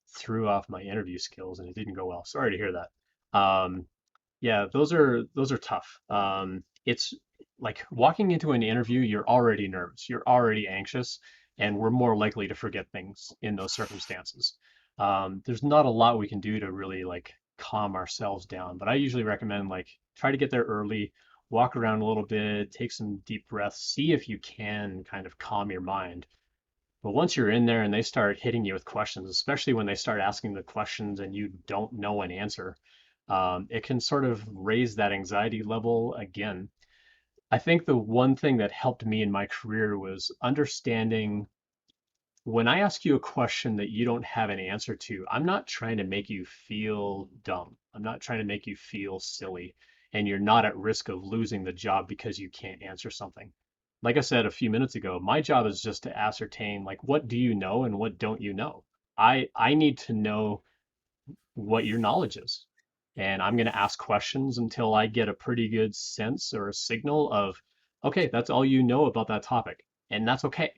threw off my interview skills, and it didn't go well. Sorry to hear that. Yeah, those are tough. It's like walking into an interview, you're already nervous, you're already anxious, and we're more likely to forget things in those circumstances. There's not a lot we can do to really like calm ourselves down. But I usually recommend like try to get there early, walk around a little bit, take some deep breaths, see if you can kind of calm your mind. But once you're in there and they start hitting you with questions, especially when they start asking the questions and you don't know an answer, it can sort of raise that anxiety level again. I think the one thing that helped me in my career was understanding when I ask you a question that you don't have an answer to, I'm not trying to make you feel dumb. I'm not trying to make you feel silly. And you're not at risk of losing the job because you can't answer something. Like I said a few minutes ago, my job is just to ascertain like what do you know and what don't you know. I need to know what your knowledge is. And I'm going to ask questions until I get a pretty good sense or a signal of, okay, that's all you know about that topic. And that's okay.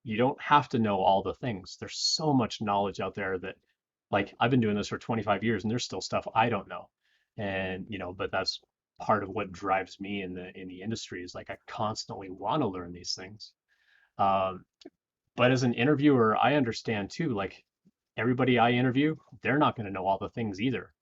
You don't have to know all the things. There's so much knowledge out there that, like, I've been doing this for 25 years and there's still stuff I don't know. And, but that's part of what drives me in the industry is like I constantly want to learn these things. Um, but as an interviewer, I understand too, like everybody I interview, they're not going to know all the things either,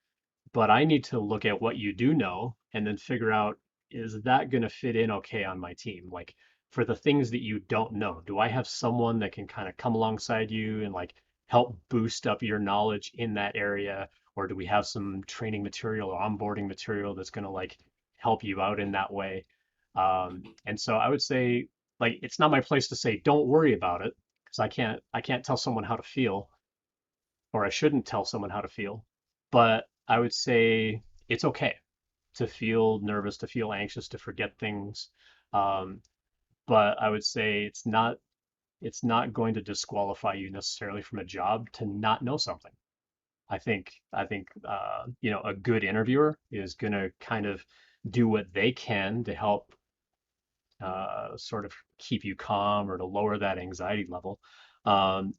but I need to look at what you do know and then figure out is that going to fit in okay on my team? Like for the things that you don't know, do I have someone that can kind of come alongside you and like help boost up your knowledge in that area? Or do we have some training material or onboarding material that's going to like help you out in that way? And so I would say like it's not my place to say don't worry about it because I can't tell someone how to feel or I shouldn't tell someone how to feel, but I would say it's okay to feel nervous, to feel anxious, to forget things. Um, but I would say it's not going to disqualify you necessarily from a job to not know something. I think a good interviewer is going to kind of do what they can to help sort of keep you calm or to lower that anxiety level.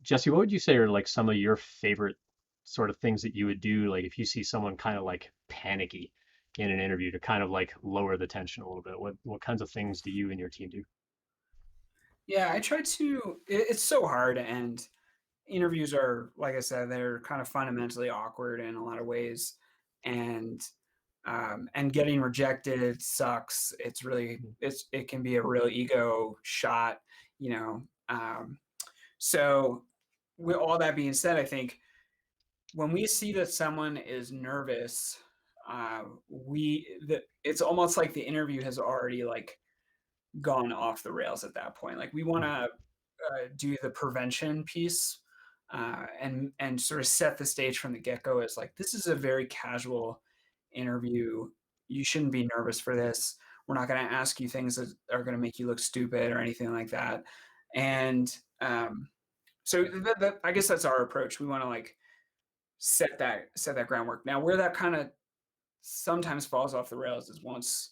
Jesse, what would you say are like some of your favorite sort of things that you would do, like if you see someone kind of like panicky in an interview to kind of like lower the tension a little bit? What kinds of things do you and your team do? Yeah, I try to. It's so hard, and interviews are, like I said, they're kind of fundamentally awkward in a lot of ways, and and getting rejected sucks. It can be a real ego shot, you know. So with all that being said, I think when we see that someone is nervous, it's almost like the interview has already like gone off the rails at that point. Like we want to do the prevention piece and sort of set the stage from the get go as like this is a very casual interview. You shouldn't be nervous for this. We're not going to ask you things that are going to make you look stupid or anything like that. And so I guess that's our approach. We want to like set that groundwork. Now, where that kind of sometimes falls off the rails is once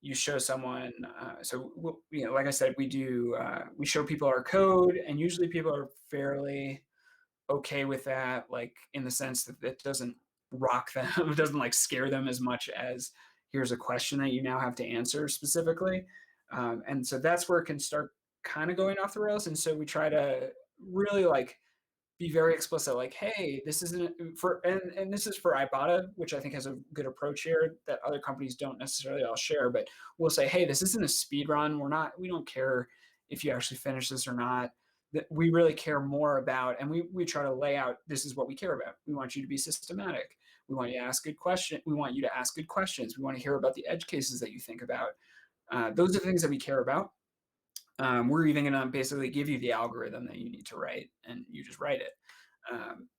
you show someone. Like I said, we show people our code, and usually people are fairly okay with that, like in the sense that it doesn't rock them, it doesn't like scare them as much as here's a question that you now have to answer specifically. And so that's where it can start kind of going off the rails. And so we try to really like be very explicit, like, hey, this isn't for, and this is for iBotta, which I think has a good approach here that other companies don't necessarily all share, but we'll say, hey, this isn't a speed run. We don't care if you actually finish this or not. That we really care more about, and we try to lay out, this is what we care about. We want you to be systematic. We want you to ask good questions. We want you to ask good questions. We want to hear about the edge cases that you think about. Those are the things that we care about. We're even going to basically give you the algorithm that you need to write, and you just write it.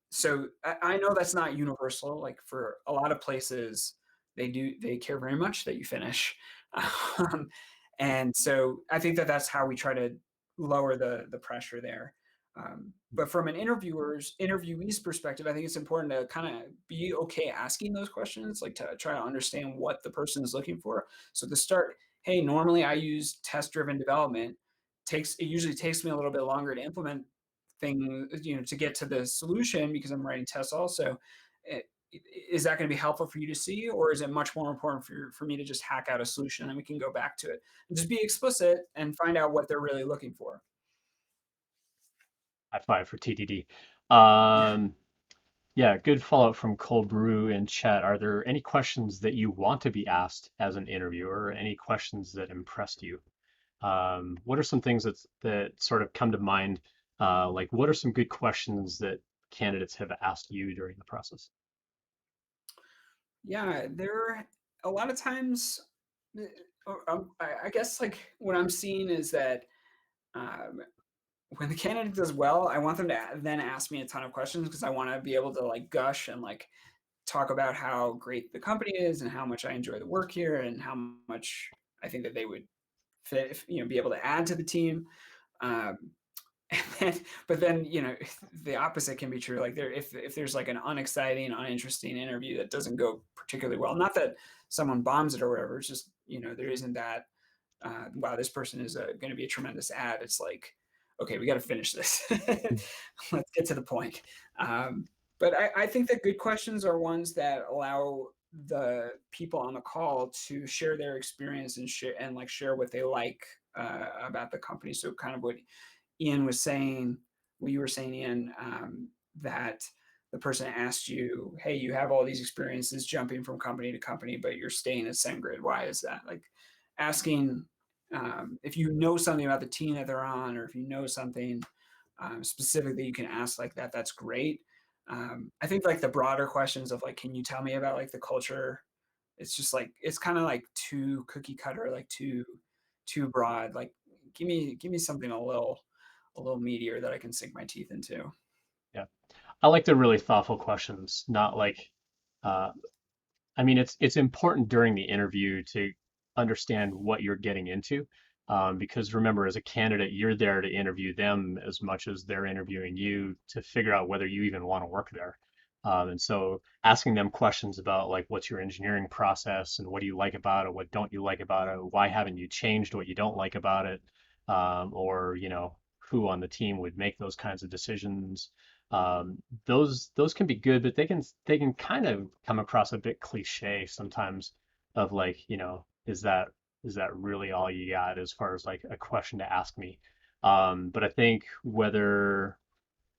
So I know that's not universal. Like for a lot of places, they care very much that you finish, um, and so I think that that's how we try to lower the pressure there. But from an interviewee's perspective, I think it's important to kind of be okay asking those questions, like to try to understand what the person is looking for. So to start, hey, normally I use test-driven development. It usually takes me a little bit longer to implement things, to get to the solution because I'm writing tests also. Eh, Is that going to be helpful for you to see, or is it much more important for me to just hack out a solution and we can go back to it? And just be explicit and find out what they're really looking for. High five for TDD. Um, Yeah, good follow-up from Cold Brew in chat. Are there any questions that you want to be asked as an interviewer, or any questions that impressed you? What are some things that sort of come to mind? Like, what are some good questions that candidates have asked you during the process? Yeah, there a lot of times. I guess like what I'm seeing is that um, when the candidate does well, I want them to then ask me a ton of questions because I want to be able to like gush and like talk about how great the company is and how much I enjoy the work here and how much I think that they would fit, be able to add to the team. Um, and then, but then, the opposite can be true. Like if there's like an unexciting, uninteresting interview that doesn't go particularly well, not that someone bombs it or whatever. It's just there isn't that. Wow, this person is going to be a tremendous ad. It's like, okay, we got to finish this. Let's get to the point. Um, but I think that good questions are ones that allow the people on the call to share their experience and share what they like about the company. So kind of what Ian was saying, what you were saying, Ian, that the person asked you, "Hey, you have all these experiences jumping from company to company, but you're staying at SendGrid. Why is that?" Like asking if you know something about the team that they're on, or if you know something specifically you can ask like that. That's great. I think like the broader questions of like, can you tell me about like the culture? It's just like it's kind of like too cookie cutter, like too broad. Like give me something a little meatier that I can sink my teeth into. Yeah, I like the really thoughtful questions, not like uh, I mean, it's important during the interview to understand what you're getting into, because remember, as a candidate, you're there to interview them as much as they're interviewing you to figure out whether you even want to work there. And so, asking them questions about like what's your engineering process and what do you like about it, what don't you like about it, why haven't you changed what you don't like about it, or who on the team would make those kinds of decisions. Those can be good, but they can kind of come across a bit cliche sometimes of like, is that really all you got as far as like a question to ask me? But I think whether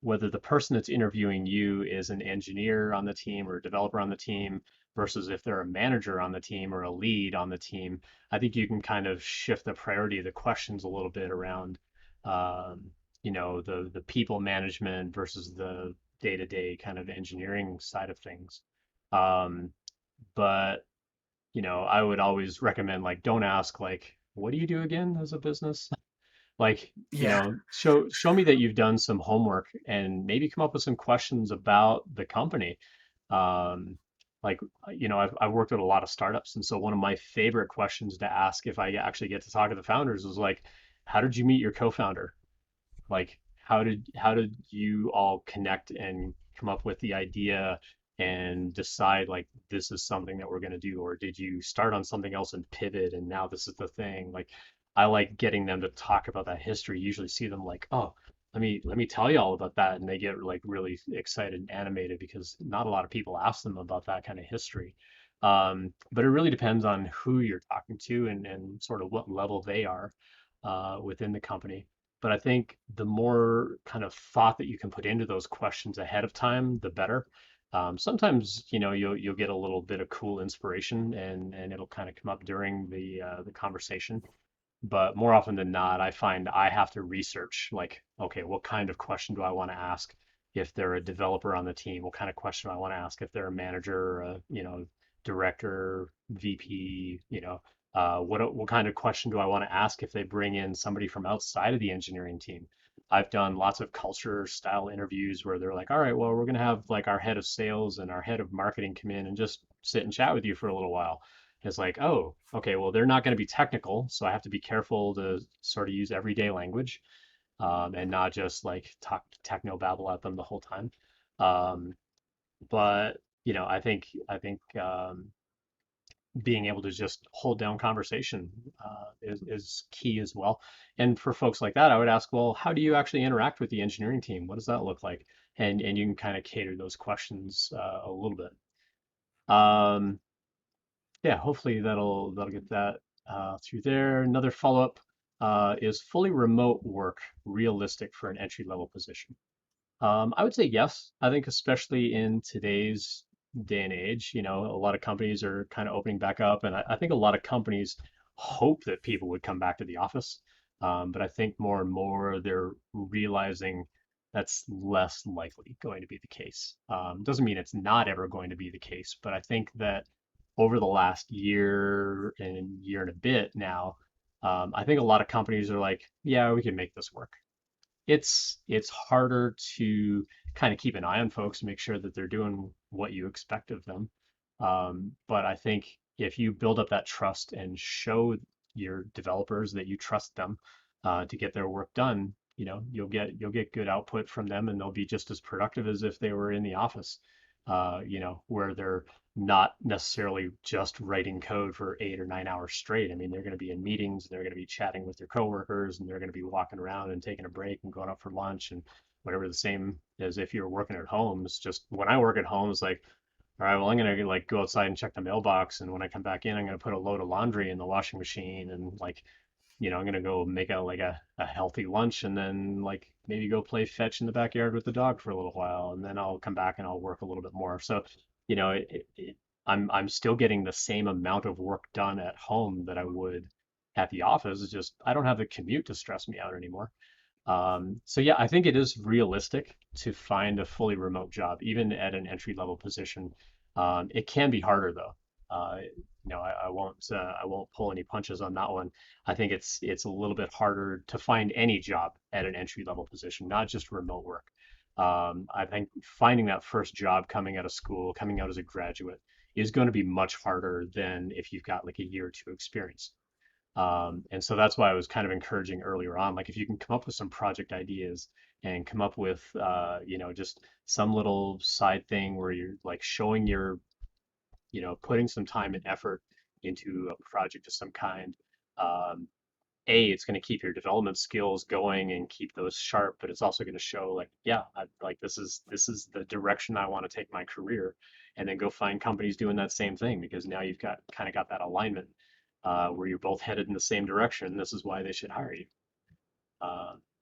the person that's interviewing you is an engineer on the team or a developer on the team versus if they're a manager on the team or a lead on the team, I think you can kind of shift the priority of the questions a little bit around, um, the people management versus the day-to-day kind of engineering side of things. Um, but I would always recommend like don't ask like, what do you do again as a business? Like, Yeah. show me that you've done some homework and maybe come up with some questions about the company. Um, like, I've worked at a lot of startups, and so one of my favorite questions to ask if I actually get to talk to the founders is like, how did you meet your co-founder? Like, how did you all connect and come up with the idea and decide like this is something that we're going to do? Or did you start on something else and pivot and now this is the thing? Like, I like getting them to talk about that history. Usually see them like, oh, let me tell you all about that, and they get like really excited and animated because not a lot of people ask them about that kind of history. But it really depends on who you're talking to and sort of what level they are within the company. But I think the more kind of thought that you can put into those questions ahead of time, the better. Sometimes, you'll get a little bit of cool inspiration and it'll kind of come up during the conversation. But more often than not, I find I have to research like, okay, what kind of question do I want to ask if they're a developer on the team? What kind of question do I want to ask if they're a manager, or director, VP, what kind of question do I want to ask if they bring in somebody from outside of the engineering team? I've done lots of culture style interviews where they're like, all right, well, we're going to have like our head of sales and our head of marketing come in and just sit and chat with you for a little while. It's like, oh, okay, well, they're not going to be technical, so I have to be careful to sort of use everyday language, and not just like talk techno babble at them the whole time. Um, but I think being able to just hold down conversation is key as well. And for folks like that, I would ask, well, how do you actually interact with the engineering team? What does that look like? And you can kind of cater those questions a little bit. Um, yeah, hopefully that'll get that through there. Another follow-up is fully remote work realistic for an entry-level position? I would say yes. I think especially in today's day and age, a lot of companies are kind of opening back up, and I think a lot of companies hope that people would come back to the office. But I think more and more they're realizing that's less likely going to be the case. Doesn't mean it's not ever going to be the case, but I think that over the last year and a bit now, I think a lot of companies are like, yeah, we can make this work. It's harder to kind of keep an eye on folks, make sure that they're doing what you expect of them. But I think if you build up that trust and show your developers that you trust them to get their work done, you'll get good output from them, and they'll be just as productive as if they were in the office. Where they're not necessarily just writing code for 8 or 9 hours straight. I mean, they're going to be in meetings, and they're going to be chatting with their coworkers, and they're going to be walking around and taking a break and going out for lunch and whatever. The same as if you're working at home. It's just when I work at home, it's like, all right, well, I'm gonna like go outside and check the mailbox, and when I come back in, I'm gonna put a load of laundry in the washing machine, and like, I'm gonna go make a healthy lunch, and then like maybe go play fetch in the backyard with the dog for a little while, and then I'll come back and I'll work a little bit more. So, I'm still getting the same amount of work done at home that I would at the office. It's just I don't have the commute to stress me out anymore. So yeah, I think it is realistic to find a fully remote job, even at an entry level position. It can be harder though. I won't pull any punches on that one. I think it's a little bit harder to find any job at an entry level position, not just remote work. I think finding that first job coming out of school, coming out as a graduate, is going to be much harder than if you've got like a year or two experience. And so that's why I was kind of encouraging earlier on, like if you can come up with some project ideas and come up with, just some little side thing where you're like showing putting some time and effort into a project of some kind. Um, it's going to keep your development skills going and keep those sharp, but it's also going to show like, yeah, like this is the direction I want to take my career, and then go find companies doing that same thing because now you've got that alignment where you're both headed in the same direction. This is why they should hire you.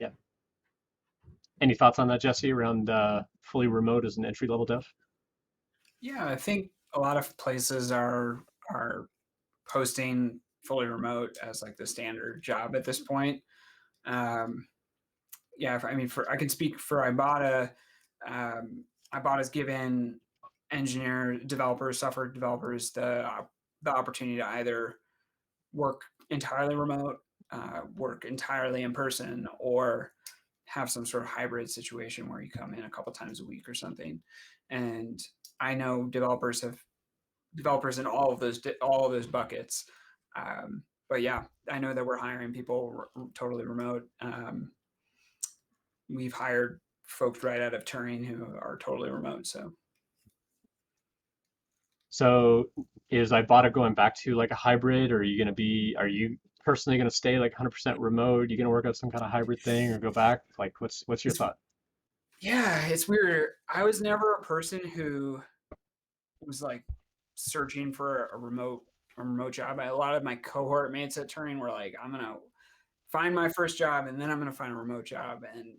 Yeah. Any thoughts on that, Jesse, around fully remote as an entry level dev? Yeah, I think a lot of places are posting fully remote as like the standard job at this point. Um, yeah, I mean, for I can speak for iBotta. iBotta's given developers, software developers, the opportunity to either work entirely remote, work entirely in person, or have some sort of hybrid situation where you come in a couple times a week or something. And I know developers in all of those buckets. But yeah, I know that we're hiring people totally remote. We've hired folks right out of Turing who are totally remote. So So is Ibotta going back to like a hybrid, or are you personally going to stay like 100% remote? Are you going to work out some kind of hybrid thing or go back? Like, what's your it's thought? yeah, it's weird. I was never a person who was like searching for a remote job. A lot of my cohort mates at Turing were like, I'm gonna find my first job and then I'm gonna find a remote job and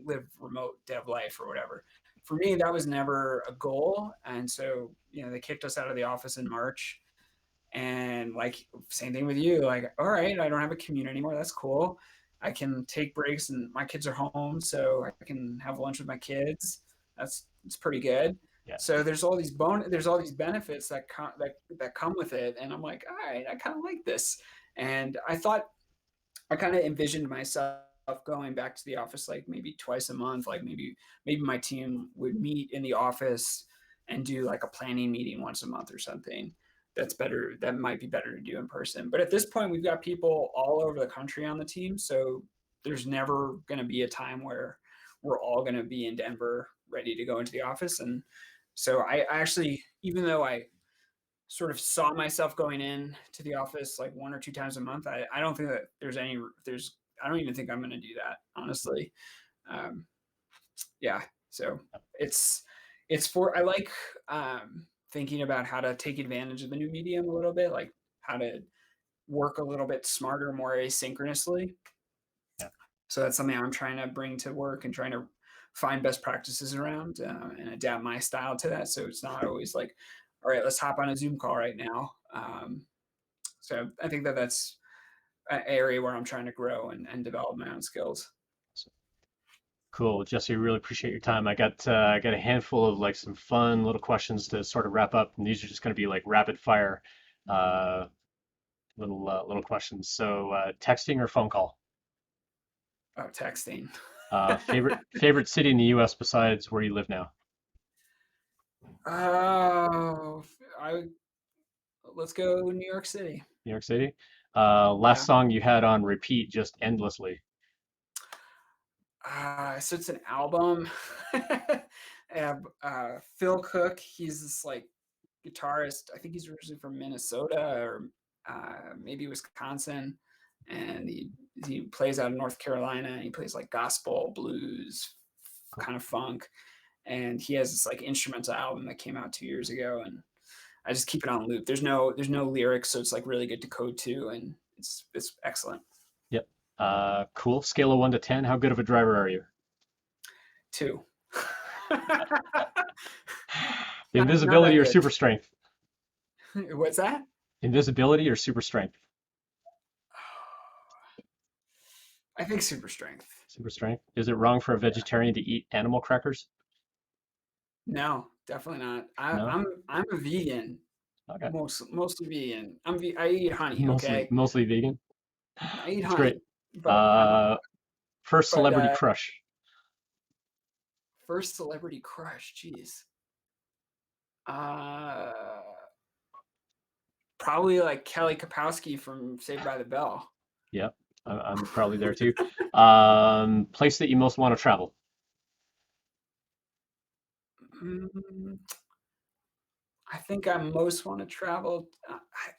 live remote dev life or whatever. For me, that was never a goal. And so, they kicked us out of the office in March. And like same thing with you, like, all right, I don't have a commute anymore. That's cool. I can take breaks and my kids are home, so I can have lunch with my kids. It's pretty good. Yeah. So there's all these benefits that come with it. And I'm like, all right, I kind of like this. And I kind of envisioned myself going back to the office like maybe twice a month, like maybe my team would meet in the office and do like a planning meeting once a month or something. That's better. That might be better to do in person. But at this point, we've got people all over the country on the team, so there's never going to be a time where we're all going to be in Denver ready to go into the office. And so I actually, even though I sort of saw myself going in to the office like one or two times a month, I don't think that I don't even think I'm going to do that, honestly. Um, yeah. So it's, I like thinking about how to take advantage of the new medium a little bit, like how to work a little bit smarter, more asynchronously. Yeah. So that's something I'm trying to bring to work and trying to find best practices around and adapt my style to that. So it's not always like, all right, let's hop on a Zoom call right now. So I think that that's an area where I'm trying to grow and develop my own skills. Cool, Jesse. Really appreciate your time. I got a handful of like some fun little questions to sort of wrap up, and these are just going to be like rapid fire, uh, little questions. So, texting or phone call? Oh, texting. Favorite city in the U.S. besides where you live now? Oh, I let's go New York City. New York City. Last Yeah. song you had on repeat just endlessly. So it's an album. And, Phil Cook, he's this like guitarist. I think he's originally from Minnesota or maybe Wisconsin, and he plays out of North Carolina. And he plays like gospel, blues, Cool. kind of funk. And he has this like instrumental album that came out 2 years ago, and I just keep it on loop. There's no lyrics, so it's like really good to code to, and it's excellent. Yep. Cool. Scale of 1 to 10. How good of a driver are you? Two. Not Invisibility that or good. super strength? What's that? Invisibility or super strength? I think super strength. Super strength. Is it wrong for a Yeah. vegetarian to eat animal crackers? No, definitely not. No? I'm a vegan. Okay. Mostly vegan. I eat honey. Mostly Okay, mostly vegan. I eat That's great. honey, but Uh, First but celebrity crush. first celebrity crush. Jeez. Uh, Probably like Kelly Kapowski from Saved by the Bell. Yep. I'm probably there too. Place that you most want to travel. Mm, I think I most want to travel.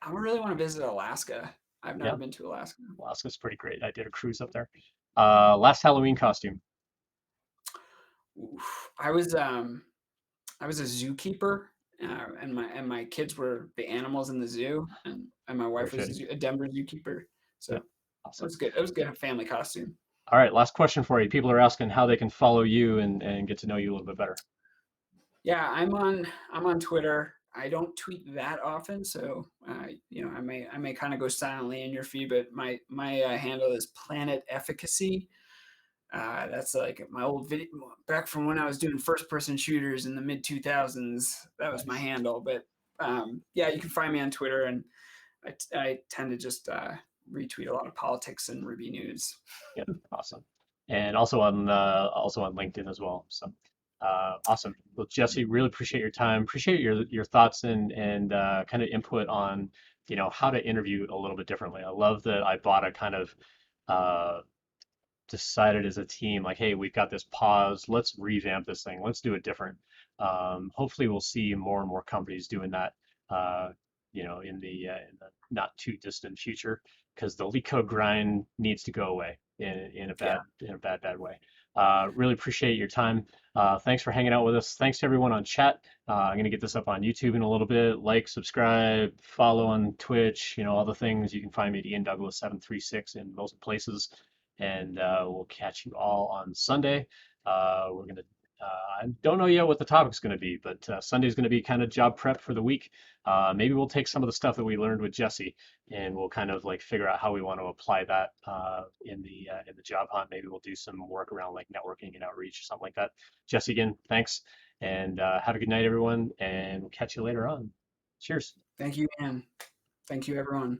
I really want to visit Alaska. I've never Yeah, been to Alaska. Alaska's pretty great. I did a cruise up there. Last Halloween costume. Oof. I was a zookeeper, and my kids were the animals in the zoo, and my Very wife was fitting. a Denver zookeeper. So Yep. Awesome. it was good. A family costume. All right, last question for you. People are asking how they can follow you and get to know you a little bit better. Yeah, I'm on Twitter. I don't tweet that often, so I may kind of go silently in your feed, but my handle is Planet Efficacy. That's like my old video back from when I was doing first person shooters in the mid 2000s. That was my Nice. handle. But yeah, you can find me on Twitter, and I tend to just retweet a lot of politics and Ruby news. Yep. Awesome. And also on LinkedIn as well. So awesome. Well, Jesse, really appreciate your time. Appreciate your thoughts and kind of input on how to interview a little bit differently. I love that iBotta kind of uh, decided as a team, like, hey, we've got this pause. Let's revamp this thing. Let's do it different. Hopefully, we'll see more and more companies doing that. In the not too distant future, because the leak code grind needs to go away in a Yeah, bad way. Really appreciate your time. Thanks for hanging out with us. Thanks to everyone on chat. I'm gonna get this up on YouTube in a little bit. Like, subscribe, follow on Twitch. All the things. You can find me at Ian Douglas 736 in most places and we'll catch you all on Sunday. We're gonna. I don't know yet what the topic's going to be, but Sunday's going to be kind of job prep for the week. Maybe we'll take some of the stuff that we learned with Jesse, and we'll kind of like figure out how we want to apply that in the job hunt. Maybe we'll do some work around like networking and outreach or something like that. Jesse, again, thanks, and have a good night, everyone, and we'll catch you later on. Cheers. thank you, Ian. Thank you, everyone.